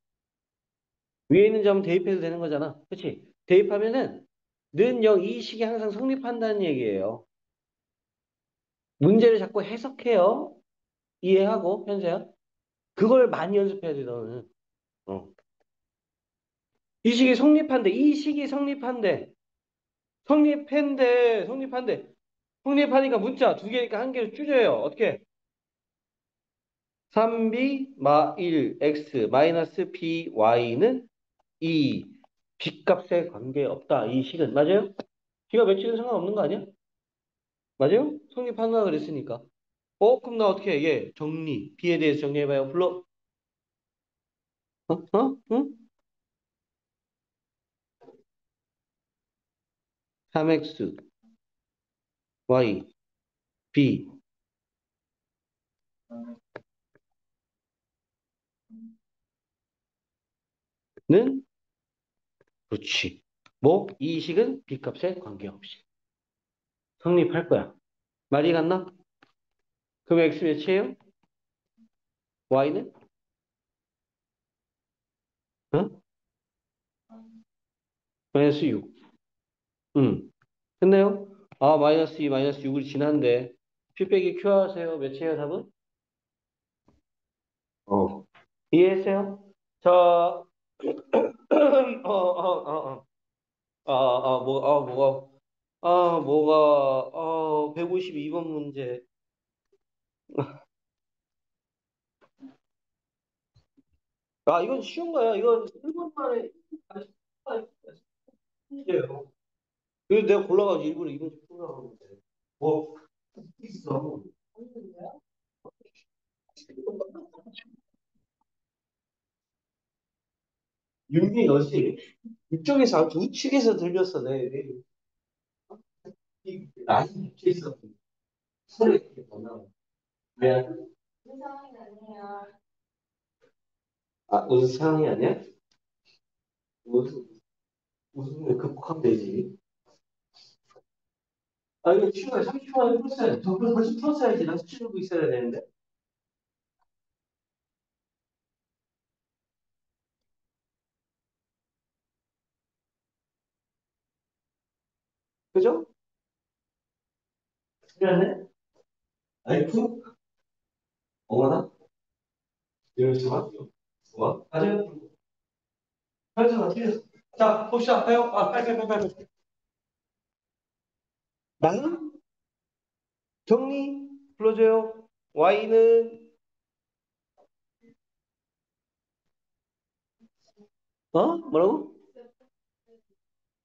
Speaker 1: 위에 있는 점 대입해도 되는 거잖아. 그치? 대입하면은 는 0, 이 식이 항상 성립한다는 얘기예요. 문제를 자꾸 해석해요. 이해하고, 현세야. 그걸 많이 연습해야 돼, 너는. 어. 이 식이 성립한대. 이 식이 성립한대. 성립한대. 성립하니까 문자 두 개니까 한 개를 줄여요. 어떻게? 3b 마 1 x 마이너스 b y는 2. 값에 관계없다. 이 식은 맞아요? b가 며칠은 상관없는 거 아니야? 맞아요? 성립한다 그랬으니까. 그럼 나 어떻게 해? 얘 정리. b에 대해서 정리해봐요. 불러. 응? 3x y b는 그렇지. 뭐? 이 식은 b 값에 관계없이 성립할 거야. 말이 갔나? 그럼 x 몇이에요? y는? 어? 마이너스 6. 응. 했나요? 마이너스 2, 마이너스 6을 지난데 P 빼기 Q 하세요. 몇이에요, 답은? 이해했어요? 자, 뭐가, 152번 문제. 이건 쉬운 거야. 이건 1분 만에 문제예요. 그래서 내가 골라가지고 일부러 이번 주 풀으라고 그러는데. 뭐, 있어. 윤기 너지? 이쪽에서 아주 우측에서 들렸어, 이 라인 밑에 있어. 소리 이렇게 나. 왜? 무슨 상황이 아니야? 무슨, 무슨 극복하면 되지? 이거 치료가 30분 안에 풀었어야 돼. 그걸 벌써 풀었어야지. 나서 치르고 있어야 되는데. 그죠? 틀렸네? 아이쿠? 어머나? 이러지 마. 좋아. 맞아요. 현수가 틀렸어. 자, 봅시다. 가요. 빨리. 나는 정리 불러줘요. Y는, 뭐라고?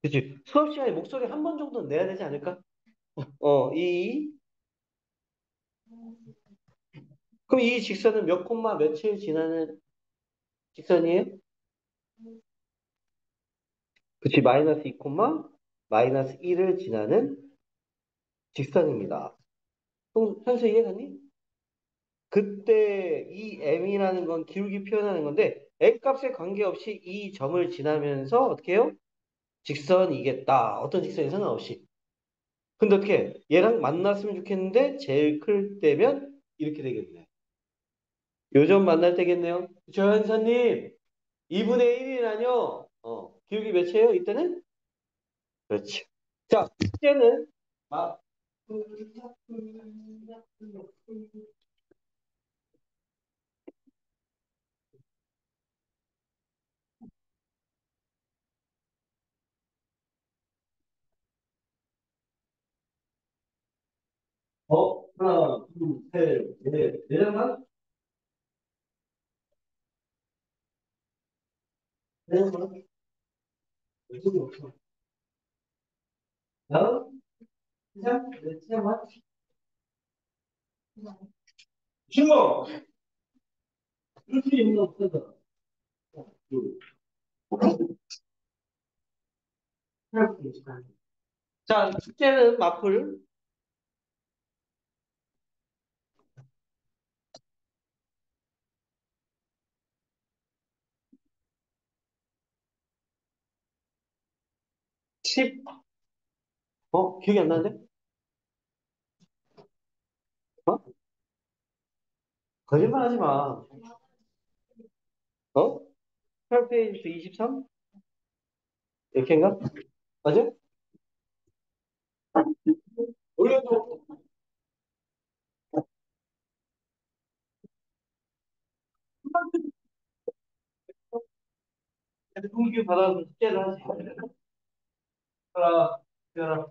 Speaker 1: 그치. 수업 시간에 목소리 한 번 정도는 내야 되지 않을까? 그럼 이 직선은 몇 콤마 며칠 지나는 직선이에요? 그치. 마이너스 2 콤마 마이너스 1을 지나는 직선입니다. 그럼 현수 이해가니? 그때 이 m이라는 건 기울기 표현하는 건데 m 값에 관계없이 이 점을 지나면서 어떻게 해요? 직선이겠다. 어떤 직선이 상관없이. 근데 어떻게 해? 얘랑 만났으면 좋겠는데 제일 클 때면 이렇게 되겠네. 요점 만날 때겠네요. 그쵸, 현사님? 2분의 1이라뇨? 기울기 몇이에요? 이때는? 그렇지. 자, 이제는 막 하나, 둘, 셋, 넷, 네 장만? 네 장만? 왼쪽이 없어. 다음, 세 장? 네, 세 장만? 신고! 이렇게 있는 거 없어서. 둘, 셋. 자, 숙제는 마플. 10, 기억이 안 나는데? 어? 거짓말 하지 마. 8페이지 23? 이렇게인가? 맞아? 올려도 공기 받아서 숙제를 하지. 해라, 해라.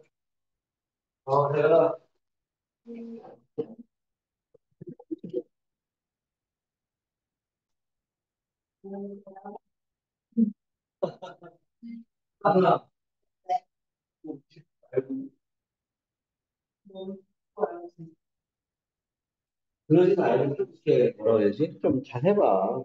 Speaker 1: 해라. 하나. 그러지 말고 좀 이렇게 뭐라 그러지? 좀 잘 해봐.